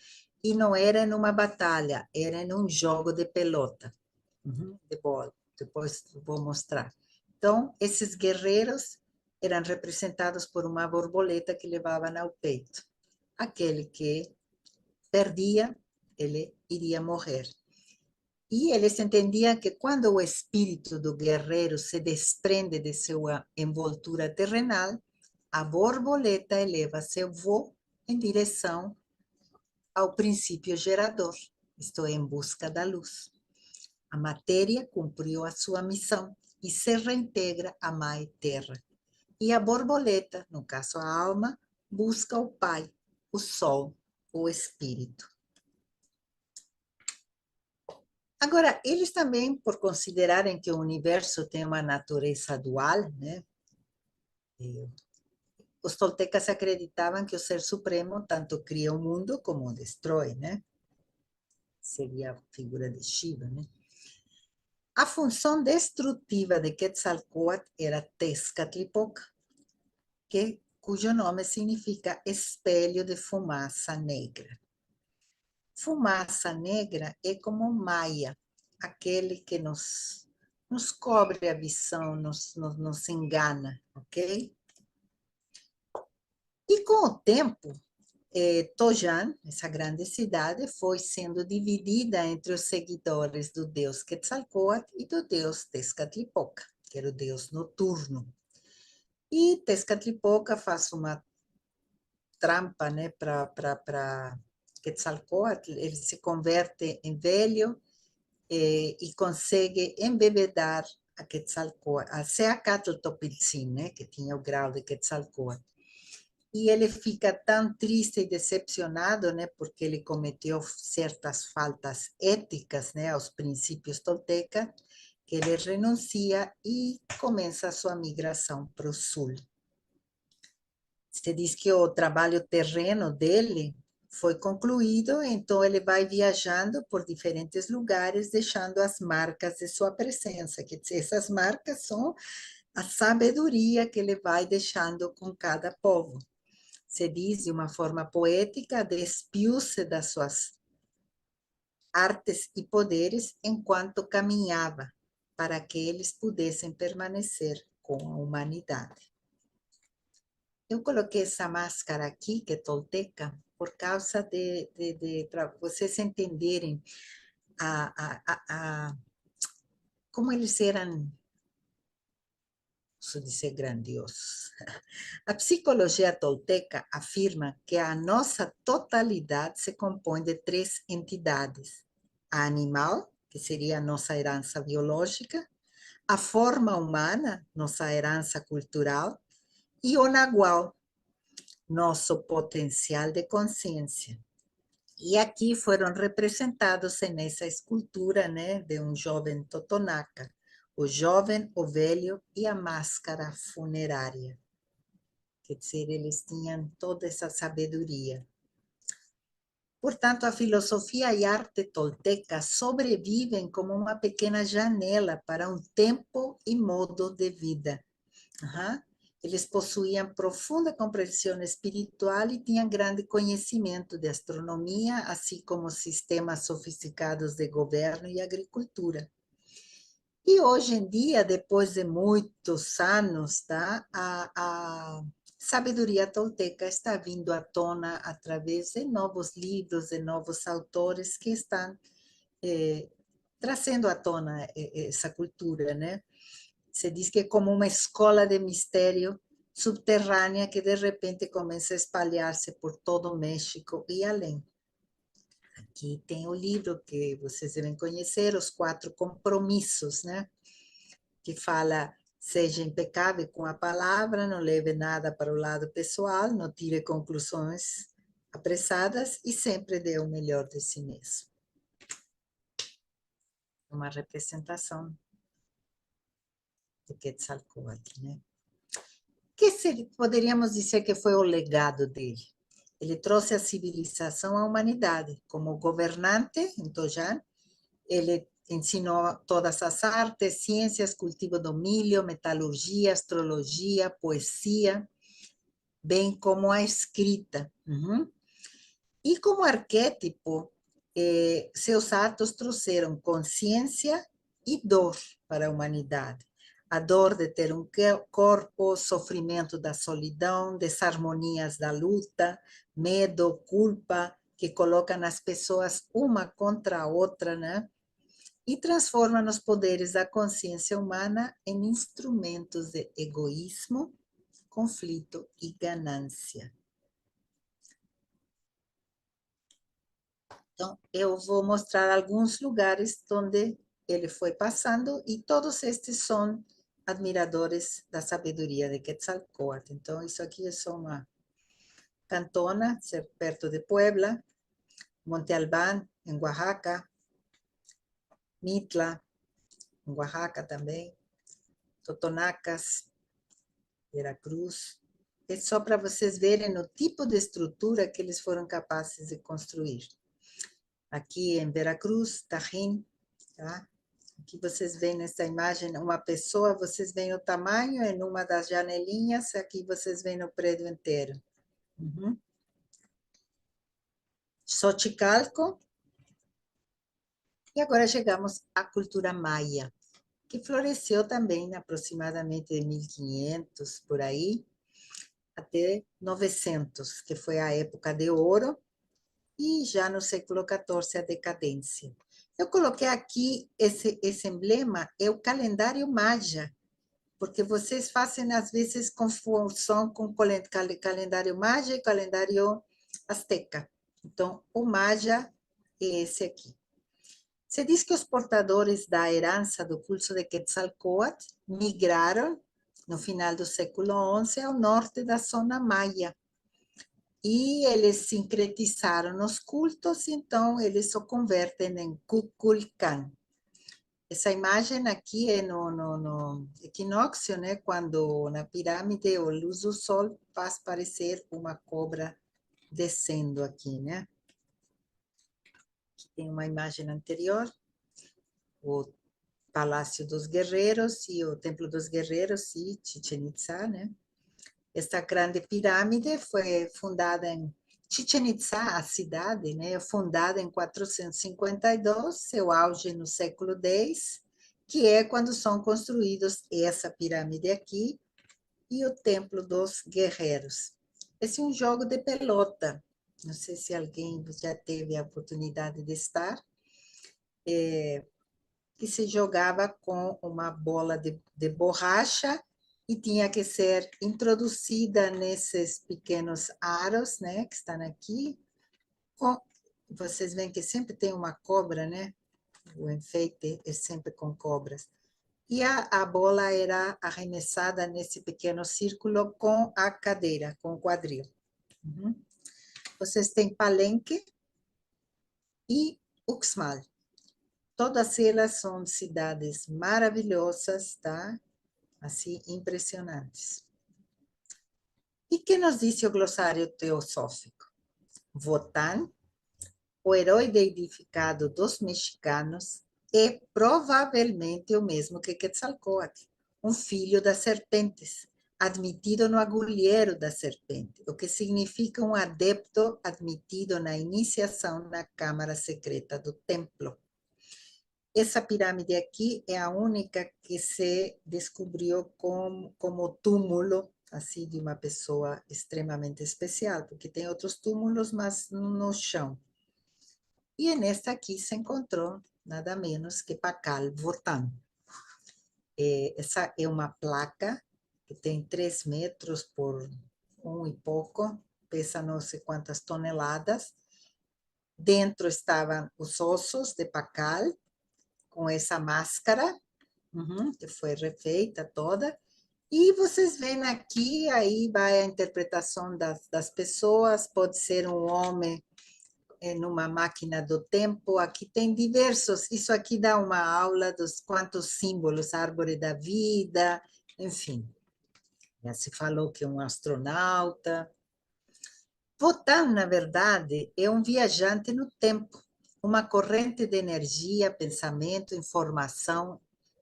[SPEAKER 2] E não era numa batalha, era num jogo de pelota, de bola. Depois vou mostrar. Então, esses guerreiros eram representados por uma borboleta que levavam ao peito. Aquele que perdia, ele iria morrer. E eles entendiam que quando o espírito do guerreiro se desprende de sua envoltura terrenal, a borboleta eleva seu voo em direção ao princípio gerador, isto é, em busca da luz. A matéria cumpriu a sua missão e se reintegra à Mãe Terra. E a borboleta, no caso a alma, busca o Pai, o Sol, o Espírito. Agora, eles também, por considerarem que o universo tem uma natureza dual, né? Os toltecas acreditavam que o Ser Supremo tanto cria o mundo como o destrói, né? Seria a figura de Shiva, né? A função destrutiva de Quetzalcóatl era Tezcatlipoca, cujo nome significa espelho de fumaça negra. Fumaça negra é como Maia, aquele que nos cobre a visão, nos engana, ok? E com o tempo, Tojan, essa grande cidade, foi sendo dividida entre os seguidores do deus Quetzalcóatl e do deus Tezcatlipoca, que era o deus noturno. E Tezcatlipoca faz uma trampa, né, para Quetzalcóatl, ele se converte em velho e consegue embebedar a Quetzalcóatl, a Seacatl-Topiltzin, né, que tinha o grau de Quetzalcóatl. E ele fica tão triste e decepcionado, né, porque ele cometeu certas faltas éticas, né, aos princípios toltecas, que ele renuncia e começa a sua migração para o sul. Se diz que o trabalho terreno dele foi concluído, então ele vai viajando por diferentes lugares, deixando as marcas de sua presença. Quer dizer, essas marcas são a sabedoria que ele vai deixando com cada povo. Se diz de uma forma poética, despiu-se das suas artes e poderes enquanto caminhava, para que eles pudessem permanecer com a humanidade. Eu coloquei essa máscara aqui, que é tolteca, por causa para vocês entenderem como eles eram, isso de ser grandiosos. A psicologia tolteca afirma que a nossa totalidade se compõe de 3 entidades: a animal, que seria a nossa herança biológica, a forma humana, nossa herança cultural, e o nagual, nosso potencial de consciência. E aqui foram representados nessa escultura, né, de um jovem totonaca, o jovem, o velho e a máscara funerária. Quer dizer, eles tinham toda essa sabedoria. Portanto, a filosofia e a arte tolteca sobrevivem como uma pequena janela para um tempo e modo de vida. Uhum. Eles possuíam profunda compreensão espiritual e tinham grande conhecimento de astronomia, assim como sistemas sofisticados de governo e agricultura. E hoje em dia, depois de muitos anos, tá, a sabedoria tolteca está vindo à tona através de novos livros, de novos autores que estão trazendo à tona essa cultura, né? Se diz que é como uma escola de mistério subterrânea que de repente começa a espalhar-se por todo o México e além. Aqui tem o livro que vocês devem conhecer, Os 4 Compromissos, né? Que fala: seja impecável com a palavra, não leve nada para o lado pessoal, não tire conclusões apressadas e sempre dê o melhor de si mesmo. Uma representação de Quetzalcóatl, né? Poderíamos dizer que foi o legado dele? Ele trouxe a civilização à humanidade. Como governante, então já, ele ensinou todas as artes, ciências, cultivo do milho, metalurgia, astrologia, poesia, bem como a escrita. Uhum. E como arquétipo, seus atos trouxeram consciência e dor para a humanidade. A dor de ter um corpo, sofrimento da solidão, desarmonias da luta, medo, culpa, que colocam as pessoas uma contra a outra, né? E transformam os poderes da consciência humana em instrumentos de egoísmo, conflito e ganância. Então, eu vou mostrar alguns lugares onde ele foi passando e todos estes são admiradores da sabedoria de Quetzalcóatl. Então, isso aqui é só uma cantona, perto de Puebla, Monte Albán, em Oaxaca, Mitla, em Oaxaca também, Totonacas, Veracruz. É só para vocês verem o tipo de estrutura que eles foram capazes de construir. Aqui em Veracruz, Tajín, tá? Aqui vocês veem nessa imagem uma pessoa, vocês veem o tamanho em uma das janelinhas, aqui vocês veem o prédio inteiro. Uhum. Xochicalco. E agora chegamos à cultura maia, que floresceu também aproximadamente de 1500, por aí, até 900, que foi a época de ouro, e já no século XIV a decadência. Eu coloquei aqui esse emblema, é o calendário maia, porque vocês fazem, às vezes, confusão com calendário maia e calendário azteca. Então, o maia é esse aqui. Se diz que os portadores da herança do culto de Quetzalcóatl migraram, no final do século XI, ao norte da zona maia. E eles sincretizaram os cultos, então eles o convertem em Kukulcán. Essa imagem aqui é no equinócio, né? Quando na pirâmide a luz do sol faz parecer uma cobra descendo aqui, né? Aqui tem uma imagem anterior, o Palácio dos Guerreiros e o Templo dos Guerreiros e Chichén Itzá, né? Esta grande pirâmide foi fundada em Chichén Itzá, a cidade, né, é fundada em 452, seu auge no século X, que é quando são construídos essa pirâmide aqui e o Templo dos Guerreiros. Esse é um jogo de pelota, não sei se alguém já teve a oportunidade de estar, que se jogava com uma bola de borracha e tinha que ser introduzida nesses pequenos aros, né, que estão aqui. Vocês veem que sempre tem uma cobra, né? O enfeite é sempre com cobras. E a bola era arremessada nesse pequeno círculo com a cadeira, com o quadril. Uhum. Vocês têm Palenque e Uxmal. Todas elas são cidades maravilhosas, tá? Assim, impressionantes. E que nos diz o glossário teosófico? Wotan, o herói deidificado dos mexicanos, é provavelmente o mesmo que Quetzalcóatl, um filho das serpentes, admitido no agulheiro da serpente, o que significa um adepto admitido na iniciação na câmara secreta do templo. Essa pirâmide aqui é a única que se descobriu como túmulo assim de uma pessoa extremamente especial, porque tem outros túmulos, mas no chão. E nesta aqui se encontrou nada menos que Pakal Votan. Essa é uma placa que tem 3 metros por 1 e pouco, pesa não sei quantas toneladas. Dentro estavam os ossos de Pakal, com essa máscara, que foi refeita toda. E vocês veem aqui, aí vai a interpretação das pessoas, pode ser um homem numa máquina do tempo, aqui tem diversos, isso aqui dá uma aula dos quantos símbolos, árvore da vida, enfim. Já se falou que é um astronauta. Wotan, na verdade, é um viajante no tempo, uma corrente de energia, pensamento, informação,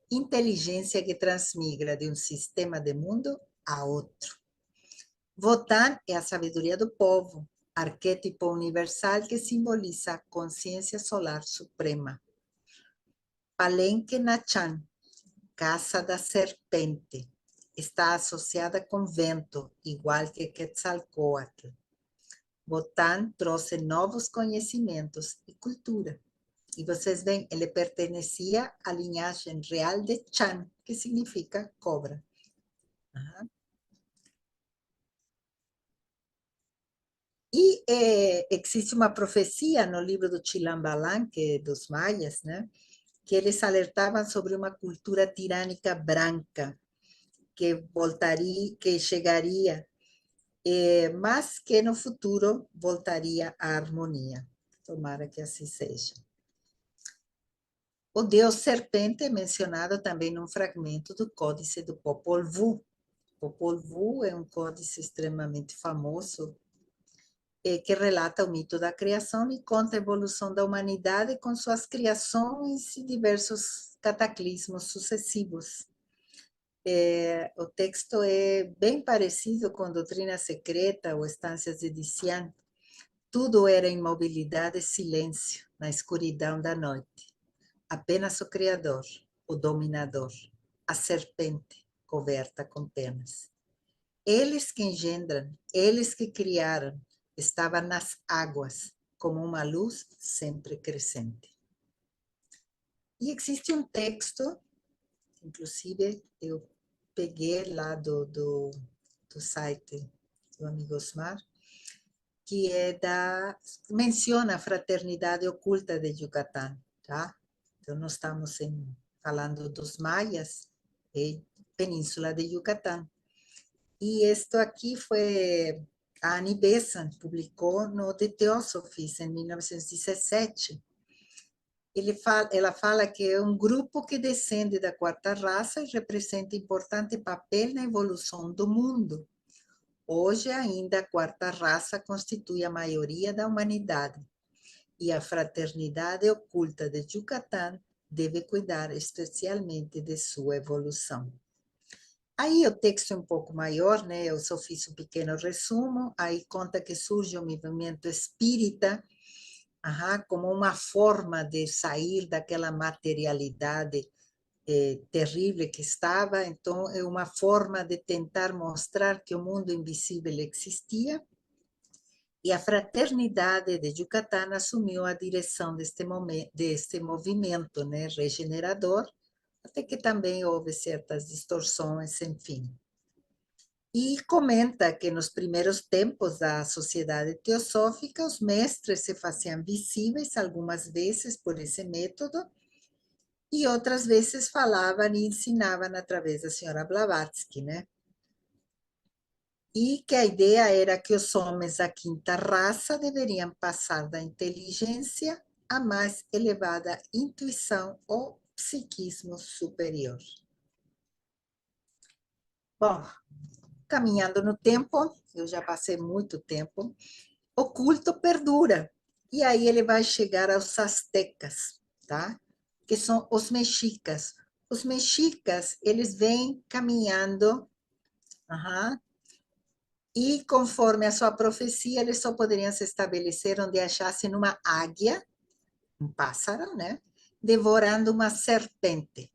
[SPEAKER 2] inteligência que transmigra de um sistema de mundo a outro. Wotan é a sabedoria do povo, arquétipo universal que simboliza a consciência solar suprema. Palenque Nachan, casa da serpente, está associada com vento, igual que Quetzalcóatl. Wotan trouxe novos conhecimentos e cultura. E vocês veem, ele pertencia à linhagem real de Chan, que significa cobra. E existe uma profecia no livro do Chilambalam, que é dos maias, né? Que eles alertavam sobre uma cultura tirânica branca que voltaria, que chegaria, mas que no futuro voltaria à harmonia. Tomara que assim seja. O deus serpente é mencionado também num fragmento do Códice do Popol Vuh. Popol Vuh é um códice extremamente famoso que relata o mito da criação e conta a evolução da humanidade com suas criações e diversos cataclismos sucessivos. O texto é bem parecido com Doutrina Secreta ou Estâncias de Dician. Tudo era imobilidade e silêncio na escuridão da noite. Apenas o Criador, o Dominador, a serpente coberta com penas. Eles que engendram, eles que criaram, estavam nas águas, como uma luz sempre crescente. E existe um texto, inclusive eu peguei lá do site do amigo Osmar, que menciona a fraternidade oculta de Yucatán, tá? Então, nós estamos falando dos maias, Península de Yucatán. E isto aqui foi a Annie Besant publicou no The Theosophies, em 1917. Ela fala que é um grupo que descende da quarta raça e representa importante papel na evolução do mundo. Hoje, ainda, a quarta raça constitui a maioria da humanidade. E a fraternidade oculta de Yucatán deve cuidar especialmente de sua evolução. Aí o texto é um pouco maior, né? Eu só fiz um pequeno resumo. Aí conta que surge o movimento espírita, como uma forma de sair daquela materialidade terrível que estava. Então, é uma forma de tentar mostrar que o mundo invisível existia. E a Fraternidade de Yucatán assumiu a direção deste movimento, né, regenerador, até que também houve certas distorções, enfim. E comenta que nos primeiros tempos da sociedade teosófica, os mestres se faziam visíveis algumas vezes por esse método, e outras vezes falavam e ensinavam através da senhora Blavatsky, né? E que a ideia era que os homens da quinta raça deveriam passar da inteligência à mais elevada intuição ou psiquismo superior. Bom, caminhando no tempo, eu já passei muito tempo, o culto perdura. E aí ele vai chegar aos astecas, tá? Que são os mexicas. Os mexicas, eles vêm caminhando, e conforme a sua profecia, eles só poderiam se estabelecer onde achassem uma águia, um pássaro, né? Devorando uma serpente.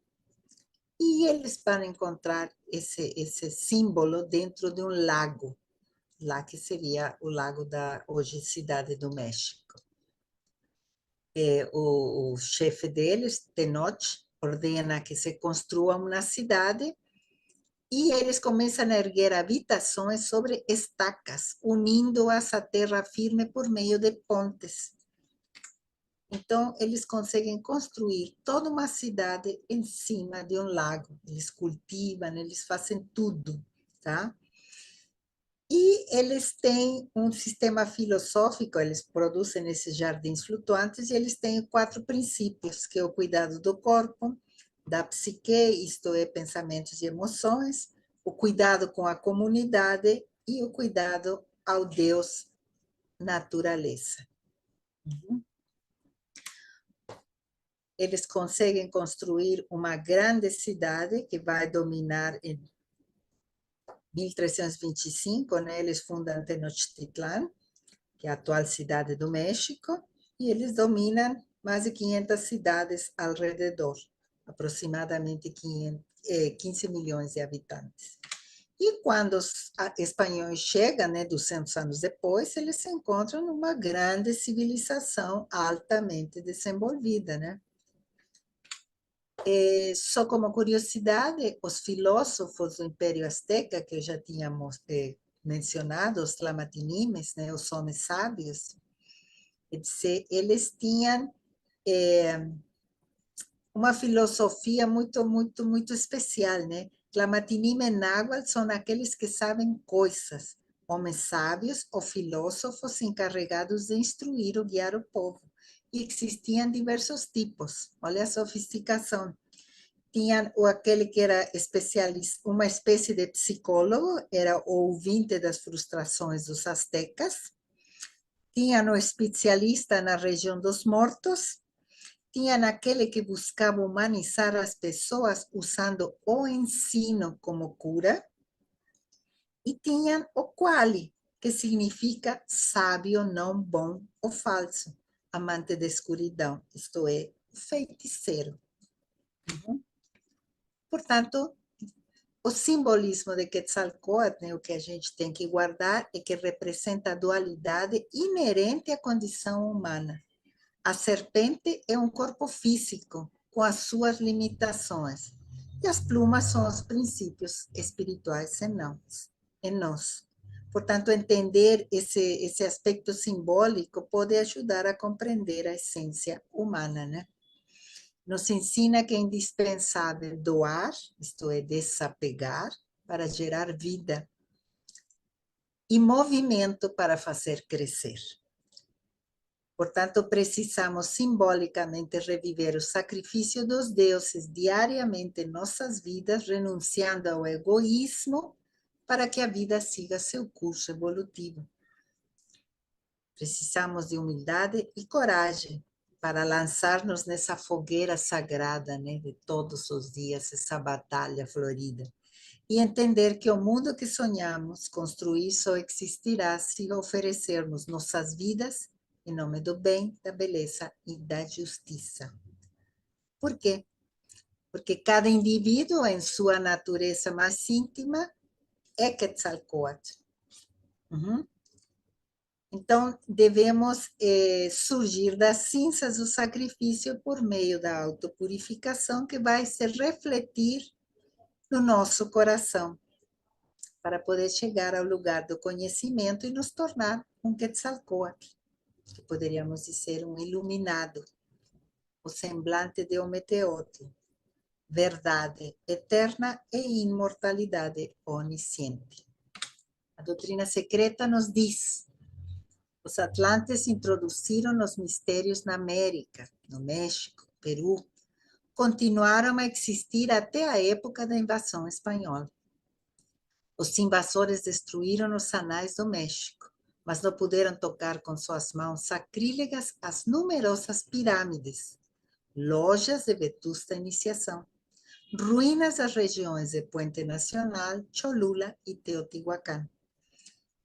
[SPEAKER 2] E eles vão encontrar esse símbolo dentro de um lago, lá que seria o lago da hoje Cidade do México. O chefe deles, Tenoch, ordena que se construa uma cidade e eles começam a erguer habitações sobre estacas, unindo-as à terra firme por meio de pontes. Então, eles conseguem construir toda uma cidade em cima de um lago. Eles cultivam, eles fazem tudo, tá? E eles têm um sistema filosófico, eles produzem esses jardins flutuantes e eles têm 4 princípios, que é o cuidado do corpo, da psique, isto é, pensamentos e emoções, o cuidado com a comunidade e o cuidado ao Deus natureza. Eles conseguem construir uma grande cidade que vai dominar em 1325, né? Eles fundam Tenochtitlan, que é a atual cidade do México, e eles dominam mais de 500 cidades ao redor, aproximadamente 15 milhões de habitantes. E quando os espanhóis chegam, né, 200 anos depois, eles se encontram numa grande civilização altamente desenvolvida, né? Só como curiosidade, os filósofos do Império Azteca, que eu já tinha mencionado, os tlamatinimes, né, os homens sábios, eles tinham uma filosofia muito especial, né? Tlamatinim e náhuatl são aqueles que sabem coisas, homens sábios ou filósofos encarregados de instruir ou guiar o povo. E existiam diversos tipos, olha a sofisticação. Tinha aquele que era especialista, uma espécie de psicólogo, era o ouvinte das frustrações dos astecas. Tinha o especialista na região dos mortos. Tinha aquele que buscava humanizar as pessoas usando o ensino como cura. E tinha o quali, que significa sábio, não bom ou falso, amante da escuridão, isto é, feiticeiro. Portanto, o simbolismo de Quetzalcóatl, né, o que a gente tem que guardar, é que representa a dualidade inerente à condição humana. A serpente é um corpo físico, com as suas limitações. E as plumas são os princípios espirituais em nós. Portanto, entender esse aspecto simbólico pode ajudar a compreender a essência humana, né? Nos ensina que é indispensável doar, isto é, desapegar, para gerar vida, e movimento para fazer crescer. Portanto, precisamos simbolicamente reviver o sacrifício dos deuses diariamente em nossas vidas, renunciando ao egoísmo para que a vida siga seu curso evolutivo. Precisamos de humildade e coragem para lançar-nos nessa fogueira sagrada, né, de todos os dias, essa batalha florida. e entender que o mundo que sonhamos construir só existirá se oferecermos nossas vidas em nome do bem, da beleza e da justiça. Por quê? Porque cada indivíduo, em sua natureza mais íntima, é Quetzalcóatl. Uhum. Então, devemos surgir das cinzas do sacrifício por meio da autopurificação, que vai se refletir no nosso coração, para poder chegar ao lugar do conhecimento e nos tornar um Quetzalcóatl, que poderíamos dizer um iluminado, o semblante de Ometeotl, verdade eterna e imortalidade onisciente. A doutrina secreta nos diz: os atlantes introduziram os mistérios na América, no México, Peru, continuaram a existir até a época da invasão espanhola. Os invasores destruíram os anais do México, mas não puderam tocar com suas mãos sacrílegas as numerosas pirâmides, lojas de vetusta iniciação, ruínas das regiões de Puente Nacional, Cholula e Teotihuacán.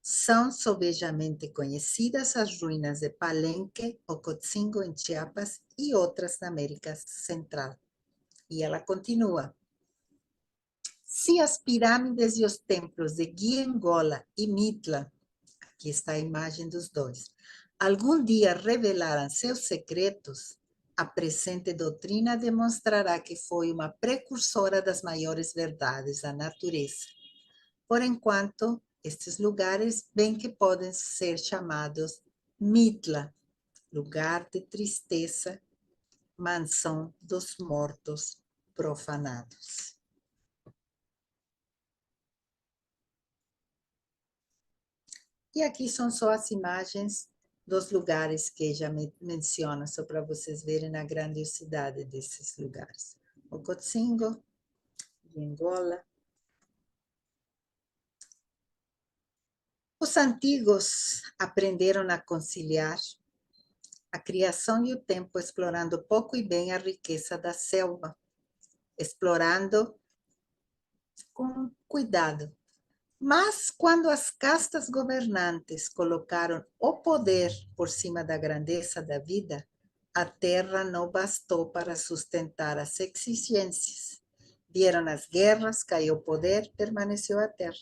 [SPEAKER 2] São sobejamente conhecidas as ruínas de Palenque, Ocotzingo, em Chiapas, e outras na América Central. E ela continua: se as pirâmides e os templos de Guiangola e Mitla, aqui está a imagem dos dois, algum dia revelaram seus secretos, a presente doutrina demonstrará que foi uma precursora das maiores verdades da natureza. Por enquanto, estes lugares bem que podem ser chamados Mitla, lugar de tristeza, mansão dos mortos profanados. E aqui são só as imagens dos lugares que já menciona, só para vocês verem a grandiosidade desses lugares. Ocotzingo, Angola. Os antigos aprenderam a conciliar a criação e o tempo, explorando pouco e bem a riqueza da selva, explorando com cuidado. Mas quando as castas governantes colocaram o poder por cima da grandeza da vida, a terra não bastou para sustentar as exigências. Vieram as guerras, caiu o poder, permaneceu a terra.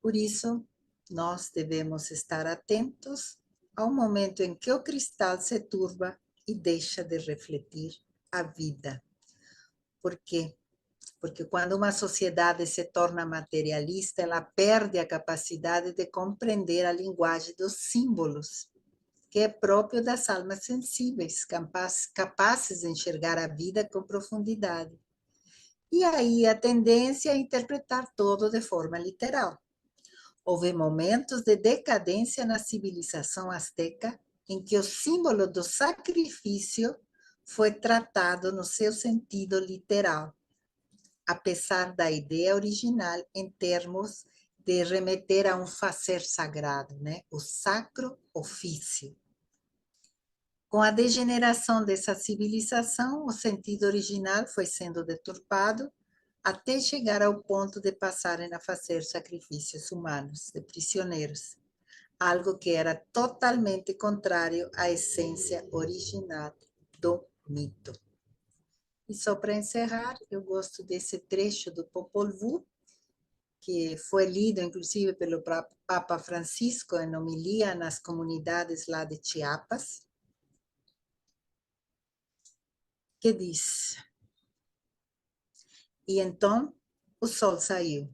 [SPEAKER 2] Por isso, nós devemos estar atentos ao momento em que o cristal se turva e deixa de refletir a vida. Por quê? Porque quando uma sociedade se torna materialista, ela perde a capacidade de compreender a linguagem dos símbolos, que é próprio das almas sensíveis, capazes de enxergar a vida com profundidade. E aí a tendência é interpretar todo de forma literal. Houve momentos de decadência na civilização azteca em que o símbolo do sacrifício foi tratado no seu sentido literal, apesar da ideia original em termos de remeter a um fazer sagrado, né? O sacro ofício. Com a degeneração dessa civilização, o sentido original foi sendo deturpado até chegar ao ponto de passarem a fazer sacrifícios humanos de prisioneiros, algo que era totalmente contrário à essência original do mito. E só para encerrar, eu gosto desse trecho do Popol Vuh, que foi lido, inclusive, pelo Papa Francisco em homilia nas comunidades lá de Chiapas, que diz: e então o sol saiu.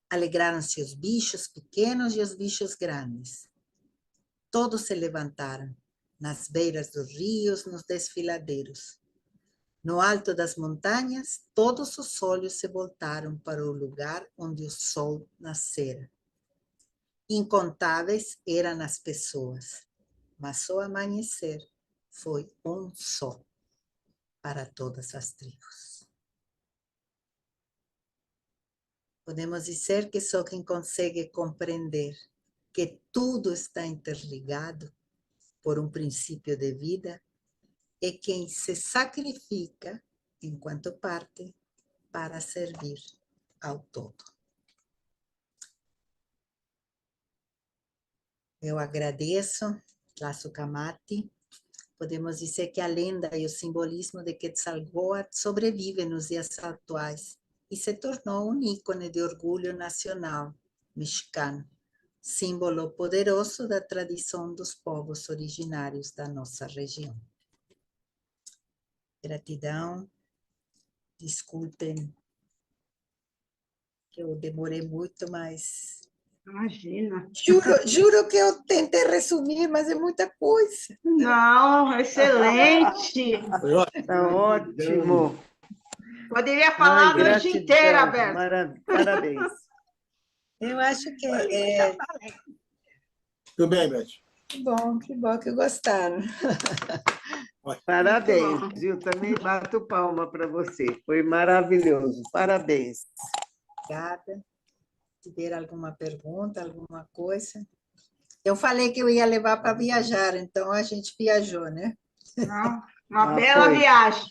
[SPEAKER 2] Alegraram-se os bichos pequenos e os bichos grandes. Todos se levantaram, nas beiras dos rios, nos desfiladeiros. No alto das montanhas, todos os olhos se voltaram para o lugar onde o sol nascera. Incontáveis eram as pessoas, mas o amanhecer foi um só para todas as tribos. Podemos dizer que só quem consegue compreender que tudo está interligado por um princípio de vida é quem se sacrifica enquanto parte para servir ao todo. Eu agradeço, Tlazocamati. Podemos dizer que a lenda e o simbolismo de Quetzalcóatl sobrevivem nos dias atuais e se tornou um ícone de orgulho nacional mexicano, símbolo poderoso da tradição dos povos originários da nossa região. Gratidão, desculpem que eu demorei muito, mas
[SPEAKER 1] Imagina.
[SPEAKER 2] juro que eu tentei resumir, mas é muita coisa.
[SPEAKER 1] Não, excelente.
[SPEAKER 3] Tá ótimo.
[SPEAKER 1] Poderia falar a noite
[SPEAKER 3] gratidão.
[SPEAKER 1] inteira, Berta.
[SPEAKER 3] Parabéns.
[SPEAKER 2] Eu acho que
[SPEAKER 4] Tudo bem, Beth?
[SPEAKER 2] que bom que gostaram.
[SPEAKER 3] Parabéns, viu? Também bato palma para você. Foi maravilhoso. Parabéns.
[SPEAKER 2] Obrigada. Se tiver alguma pergunta, alguma coisa. Eu falei que eu ia levar para viajar, então a gente viajou, né?
[SPEAKER 1] Não, uma bela
[SPEAKER 3] foi.
[SPEAKER 1] viagem.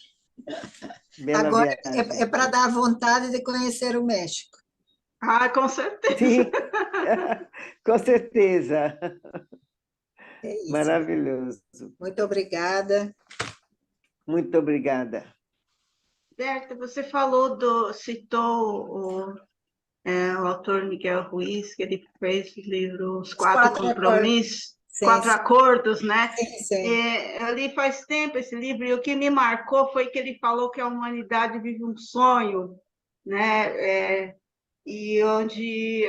[SPEAKER 3] Bela
[SPEAKER 2] Agora
[SPEAKER 3] viagem.
[SPEAKER 2] é para dar vontade de conhecer o México.
[SPEAKER 1] Ah, com certeza.
[SPEAKER 3] Sim, com certeza.
[SPEAKER 2] É isso.
[SPEAKER 3] Maravilhoso.
[SPEAKER 2] Muito obrigada.
[SPEAKER 3] Muito obrigada.
[SPEAKER 1] Berta, você citou o autor Miguel Ruiz, que ele fez o livro Os Quatro Compromissos,
[SPEAKER 2] Sim,
[SPEAKER 1] Quatro
[SPEAKER 2] sim.
[SPEAKER 1] Acordos, né?
[SPEAKER 2] Sim.
[SPEAKER 1] Ali faz tempo esse livro, e o que me marcou foi que ele falou que a humanidade vive um sonho, né? E onde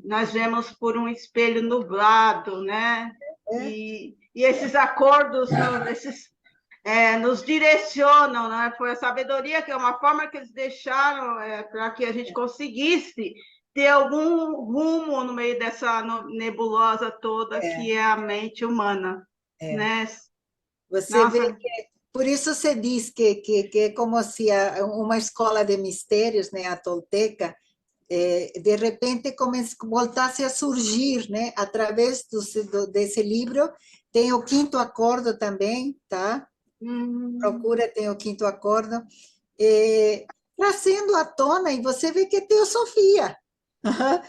[SPEAKER 1] nós vemos por um espelho nublado, né? E esses acordos, nos direcionam, né? Foi a sabedoria, que é uma forma que eles deixaram para que a gente conseguisse ter algum rumo no meio dessa nebulosa toda que é a mente humana, né?
[SPEAKER 2] Você
[SPEAKER 1] Nossa.
[SPEAKER 2] vê que, por isso se diz que é como se uma escola de mistérios, né, a tolteca, de repente voltasse a surgir, né, através desse livro. Tem o quinto acordo também, tá? Procura, tem o quinto acordo, trazendo à tona, e você vê que é teosofia.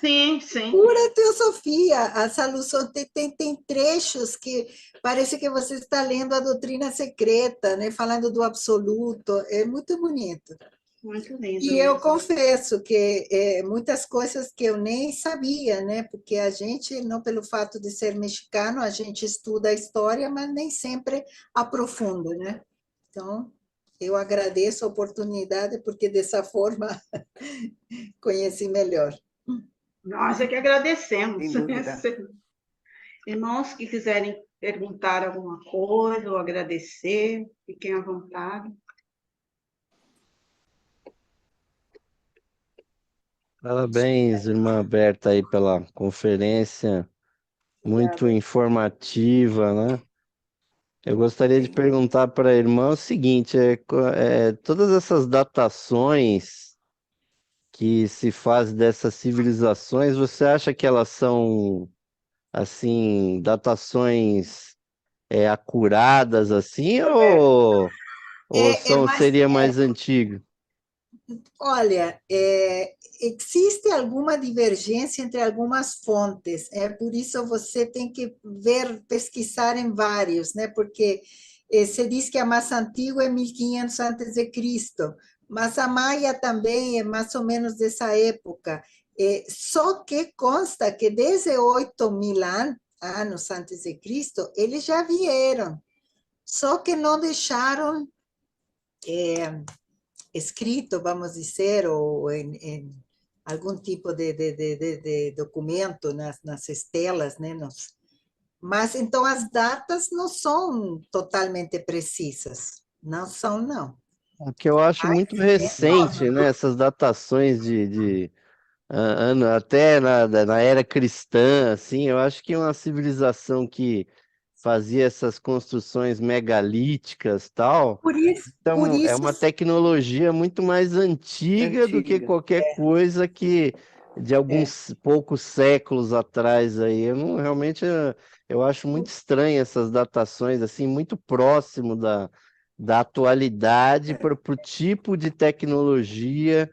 [SPEAKER 1] Sim, sim.
[SPEAKER 2] Pura teosofia. A solução tem trechos que parece que você está lendo a doutrina secreta, né? Falando do absoluto. É muito bonito.
[SPEAKER 1] Muito lindo.
[SPEAKER 2] E eu confesso que muitas coisas que eu nem sabia, né? Porque a gente, não pelo fato de ser mexicano, a gente estuda a história, mas nem sempre aprofunda, né? Então, eu agradeço a oportunidade, porque dessa forma conheci melhor.
[SPEAKER 1] Nós é que agradecemos.
[SPEAKER 3] Sem dúvida.
[SPEAKER 1] Irmãos que quiserem perguntar alguma coisa ou agradecer, fiquem à vontade.
[SPEAKER 5] Parabéns, irmã Berta, aí pela conferência, muito informativa, né? Eu gostaria de perguntar para a irmã o seguinte, todas essas datações que se faz dessas civilizações, você acha que elas são, assim, datações acuradas, assim, ou seria mais antigo?
[SPEAKER 2] Olha, existe alguma divergência entre algumas fontes, por isso você tem que pesquisar em vários, né? Porque se diz que a mais antiga é 1500 antes de Cristo, mas a Maia também é mais ou menos dessa época. Só que consta que desde 8.000 anos antes de Cristo, eles já vieram, só que não deixaram escrito, vamos dizer, ou em algum tipo de documento nas estelas, né? Mas, então, as datas não são totalmente precisas. Não são, não.
[SPEAKER 5] O que eu acho muito recente, né? Essas datações de ano, até na era cristã, assim, eu acho que uma civilização que fazia essas construções megalíticas tal,
[SPEAKER 2] Por isso,
[SPEAKER 5] então é uma tecnologia muito mais antiga do que qualquer coisa que de alguns poucos séculos atrás aí. Eu não realmente eu acho muito estranho essas datações assim, muito próximo da atualidade para o tipo de tecnologia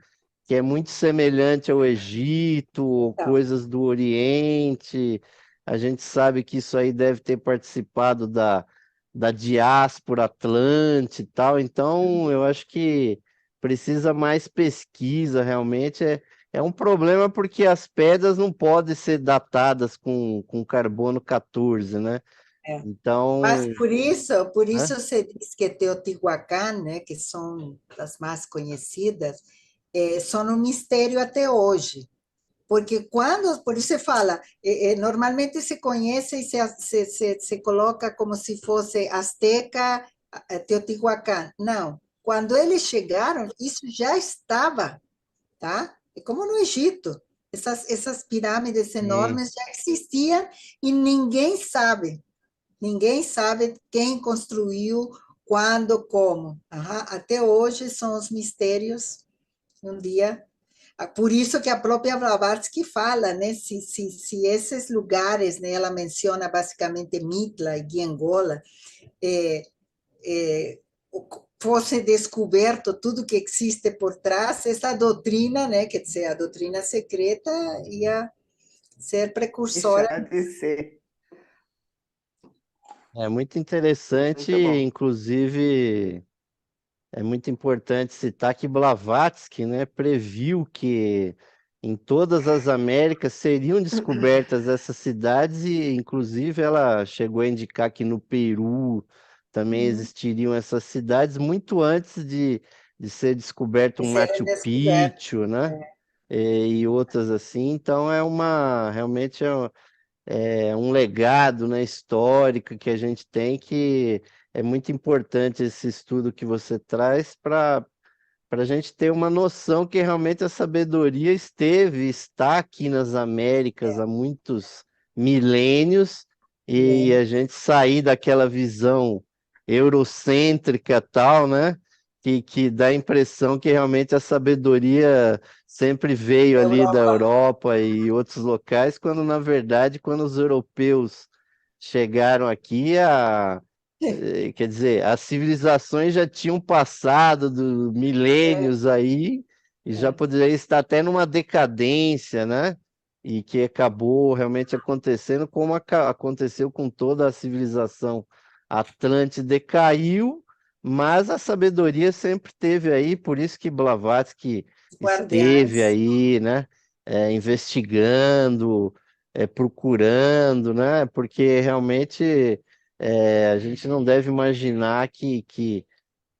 [SPEAKER 5] que é muito semelhante ao Egito, ou
[SPEAKER 2] Então,
[SPEAKER 5] coisas do Oriente. A gente sabe que isso aí deve ter participado da diáspora Atlante e tal. Então, eu acho que precisa mais pesquisa, realmente. É um problema porque as pedras não podem ser datadas com carbono 14, né?
[SPEAKER 2] é. Mas
[SPEAKER 5] Então,
[SPEAKER 2] por
[SPEAKER 5] né?
[SPEAKER 2] isso se diz que Teotihuacan, né, que são as mais conhecidas, são um mistério até hoje. Porque quando, por isso se fala, normalmente se conhece e se coloca como se fosse Azteca, Teotihuacan. Não, quando eles chegaram, isso já estava, tá? É como no Egito. Essas pirâmides
[SPEAKER 5] Sim.
[SPEAKER 2] enormes já existiam e ninguém sabe quem construiu, quando, como. Aham. Até hoje são os mistérios. Um dia por isso que a própria Blavatsky fala, né, se esses lugares, né, ela menciona basicamente Mitla e Giangola, é, é, fosse descoberto tudo que existe por trás, essa doutrina, né, quer dizer, a doutrina secreta ia ser precursora.
[SPEAKER 3] Deixar de ser.
[SPEAKER 5] É muito interessante,
[SPEAKER 3] Muito bom.
[SPEAKER 5] inclusive. É muito importante citar que Blavatsky, né, previu que em todas as Américas seriam descobertas essas cidades e, inclusive, ela chegou a indicar que no Peru também
[SPEAKER 2] Uhum.
[SPEAKER 5] existiriam essas cidades muito antes de ser descoberto
[SPEAKER 2] De
[SPEAKER 5] um
[SPEAKER 2] serem
[SPEAKER 5] Machu
[SPEAKER 2] descobertas.
[SPEAKER 5] Picchu, né? E outras assim. Então, realmente é um legado, né, histórico que a gente tem que é muito importante esse estudo que você traz para a gente ter uma noção que realmente a sabedoria está aqui nas Américas há muitos milênios e a gente sair daquela visão eurocêntrica tal, né? Que dá a impressão que realmente a sabedoria sempre veio ali da
[SPEAKER 2] Europa.
[SPEAKER 5] Europa e outros locais, quando na verdade, quando os europeus chegaram aqui, quer dizer, as civilizações já tinham passado do milênios aí e já poderia estar até numa decadência, né? E que acabou realmente acontecendo como aconteceu com toda a civilização. Atlante decaiu, mas a sabedoria sempre teve aí, por isso que Blavatsky
[SPEAKER 2] Os
[SPEAKER 5] esteve
[SPEAKER 2] guardiães.
[SPEAKER 5] aí, né? Investigando, procurando, né? Porque realmente a gente não deve imaginar que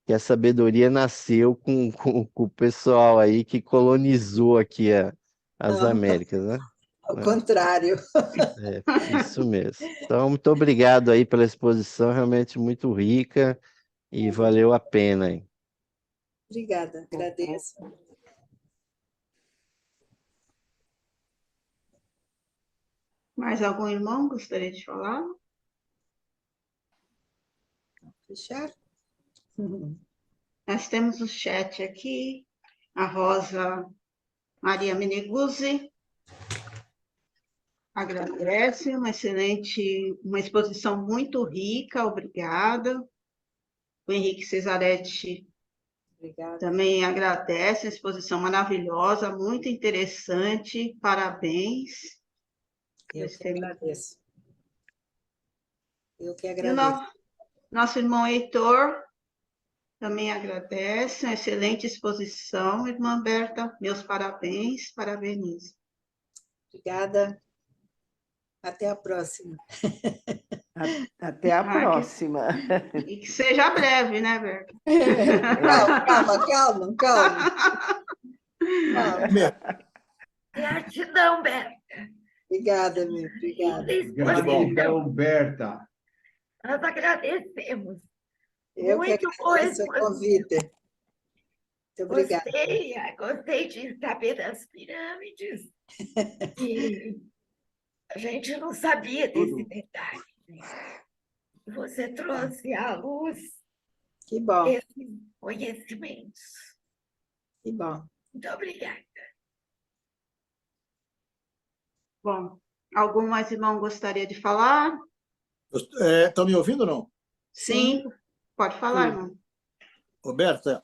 [SPEAKER 5] a sabedoria nasceu com o pessoal aí que colonizou aqui as
[SPEAKER 2] Não,
[SPEAKER 5] Américas, né?
[SPEAKER 2] ao contrário.
[SPEAKER 5] Isso mesmo. Então, muito obrigado aí pela exposição, realmente muito rica e valeu a pena aí.
[SPEAKER 2] Obrigada, agradeço.
[SPEAKER 1] Mais algum irmão gostaria de falar?
[SPEAKER 2] Fechar?
[SPEAKER 1] Nós temos o chat aqui, a Rosa Maria Meneguzzi agradece, uma exposição muito rica, obrigada. O Henrique Cesaretti
[SPEAKER 2] Obrigada.
[SPEAKER 1] também agradece, a exposição maravilhosa, muito interessante, parabéns.
[SPEAKER 2] Eu que agradeço. Eu que
[SPEAKER 1] E o
[SPEAKER 2] agradeço.
[SPEAKER 1] nosso irmão Heitor também agradece, uma excelente exposição, irmã Berta, meus parabéns, parabenizo.
[SPEAKER 2] Obrigada. Até a próxima.
[SPEAKER 3] Até a próxima.
[SPEAKER 1] E que seja breve, né, Berta?
[SPEAKER 2] Calma.
[SPEAKER 4] Gratidão, Berta.
[SPEAKER 2] Obrigada, meu. Obrigada.
[SPEAKER 6] Gratidão, Berta.
[SPEAKER 4] Nós agradecemos.
[SPEAKER 2] Eu que
[SPEAKER 4] Muito boa
[SPEAKER 2] agradeço o convite. Muito obrigada.
[SPEAKER 4] Gostei de saber das pirâmides. E a gente não sabia desse detalhe. Você trouxe à luz
[SPEAKER 2] Que bom,
[SPEAKER 4] esses conhecimentos.
[SPEAKER 2] que bom.
[SPEAKER 4] Muito obrigada.
[SPEAKER 1] Bom, algum mais irmão gostaria de falar?
[SPEAKER 6] Estão me ouvindo ou não?
[SPEAKER 1] Sim, pode falar, irmão.
[SPEAKER 6] Roberta,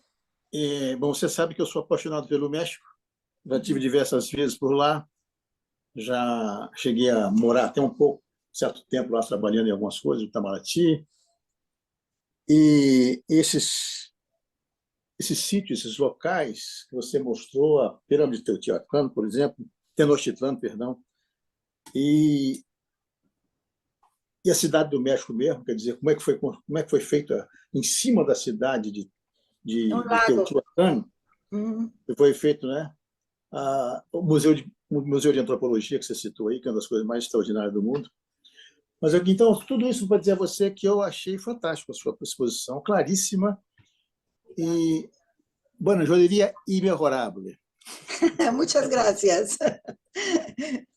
[SPEAKER 6] bom, você sabe que eu sou apaixonado pelo México Já tive diversas vezes por lá. Já cheguei a morar até um pouco, certo tempo lá trabalhando em algumas coisas, no Itamaraty. E esses sítios, esses locais que você mostrou, a Pirâmide de Teotihuacan, por exemplo, Tenochtitlan, perdão, e a Cidade do México mesmo, quer dizer, como é que foi feita em cima da cidade de
[SPEAKER 2] lago.
[SPEAKER 6] Teotihuacan,
[SPEAKER 2] Uhum.
[SPEAKER 6] foi feito, né? O Museu de Antropologia que você citou aí, que é uma das coisas mais extraordinárias do mundo. Mas então, tudo isso para dizer a você que eu achei fantástico a sua exposição, claríssima e, bueno, eu diria imejorável.
[SPEAKER 2] Muchas gracias.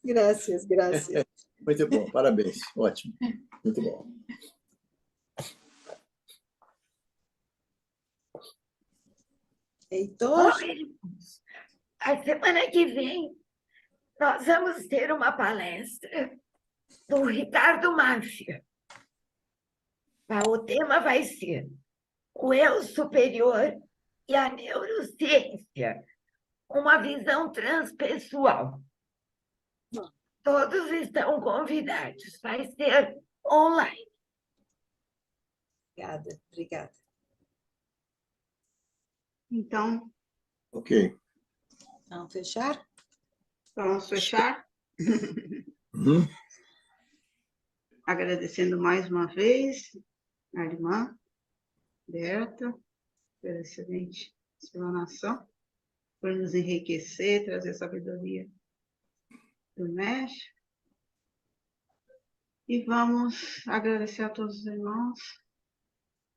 [SPEAKER 2] Gracias, gracias.
[SPEAKER 6] Muito bom, parabéns, ótimo, muito bom.
[SPEAKER 2] Heitor?
[SPEAKER 4] A semana que vem, nós vamos ter uma palestra do Ricardo Máfia. O tema vai ser o eu superior e a neurociência, uma visão transpessoal. Todos estão convidados, vai ser online.
[SPEAKER 2] Obrigada, obrigada.
[SPEAKER 1] Então,
[SPEAKER 6] Ok.
[SPEAKER 2] Vamos fechar?
[SPEAKER 1] vamos fechar.
[SPEAKER 6] Uhum.
[SPEAKER 1] Agradecendo mais uma vez a irmã Berta pela excelente explanação, por nos enriquecer, trazer sabedoria do mestre. E vamos agradecer a todos os irmãos.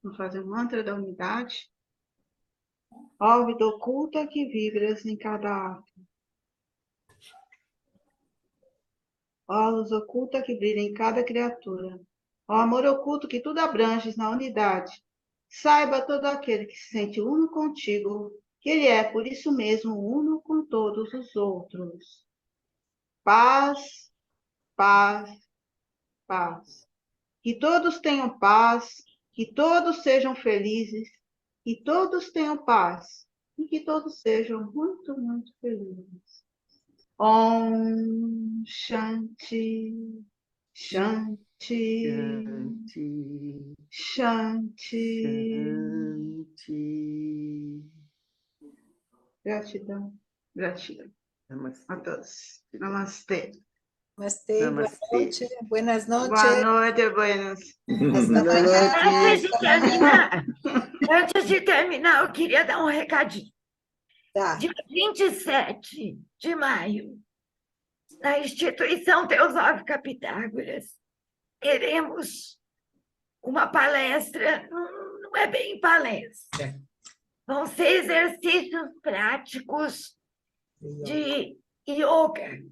[SPEAKER 1] Vamos fazer o mantra da unidade. Ó vida oculta que vibras em cada átomo. Ó luz oculta que brilha em cada criatura. Ó amor oculto que tudo abranges na unidade. Saiba todo aquele que se sente uno contigo, que ele é por isso mesmo uno com todos os outros. Paz, paz, paz. Que todos tenham paz, que todos sejam felizes, que todos tenham paz e que todos sejam muito, muito felizes. Om Shanti, Shanti, Shanti. Gratidão, gratidão a todos. Namastê.
[SPEAKER 2] Namastê,
[SPEAKER 3] Namastê.
[SPEAKER 2] buenas noches.
[SPEAKER 1] Boa noite, buenas.
[SPEAKER 2] Hasta mañana.
[SPEAKER 4] Antes de terminar, eu queria dar um recadinho.
[SPEAKER 2] Tá.
[SPEAKER 4] Dia 27 de maio, na Instituição Teosófica Pitágoras, teremos uma palestra, não é bem palestra, vão ser exercícios práticos de yoga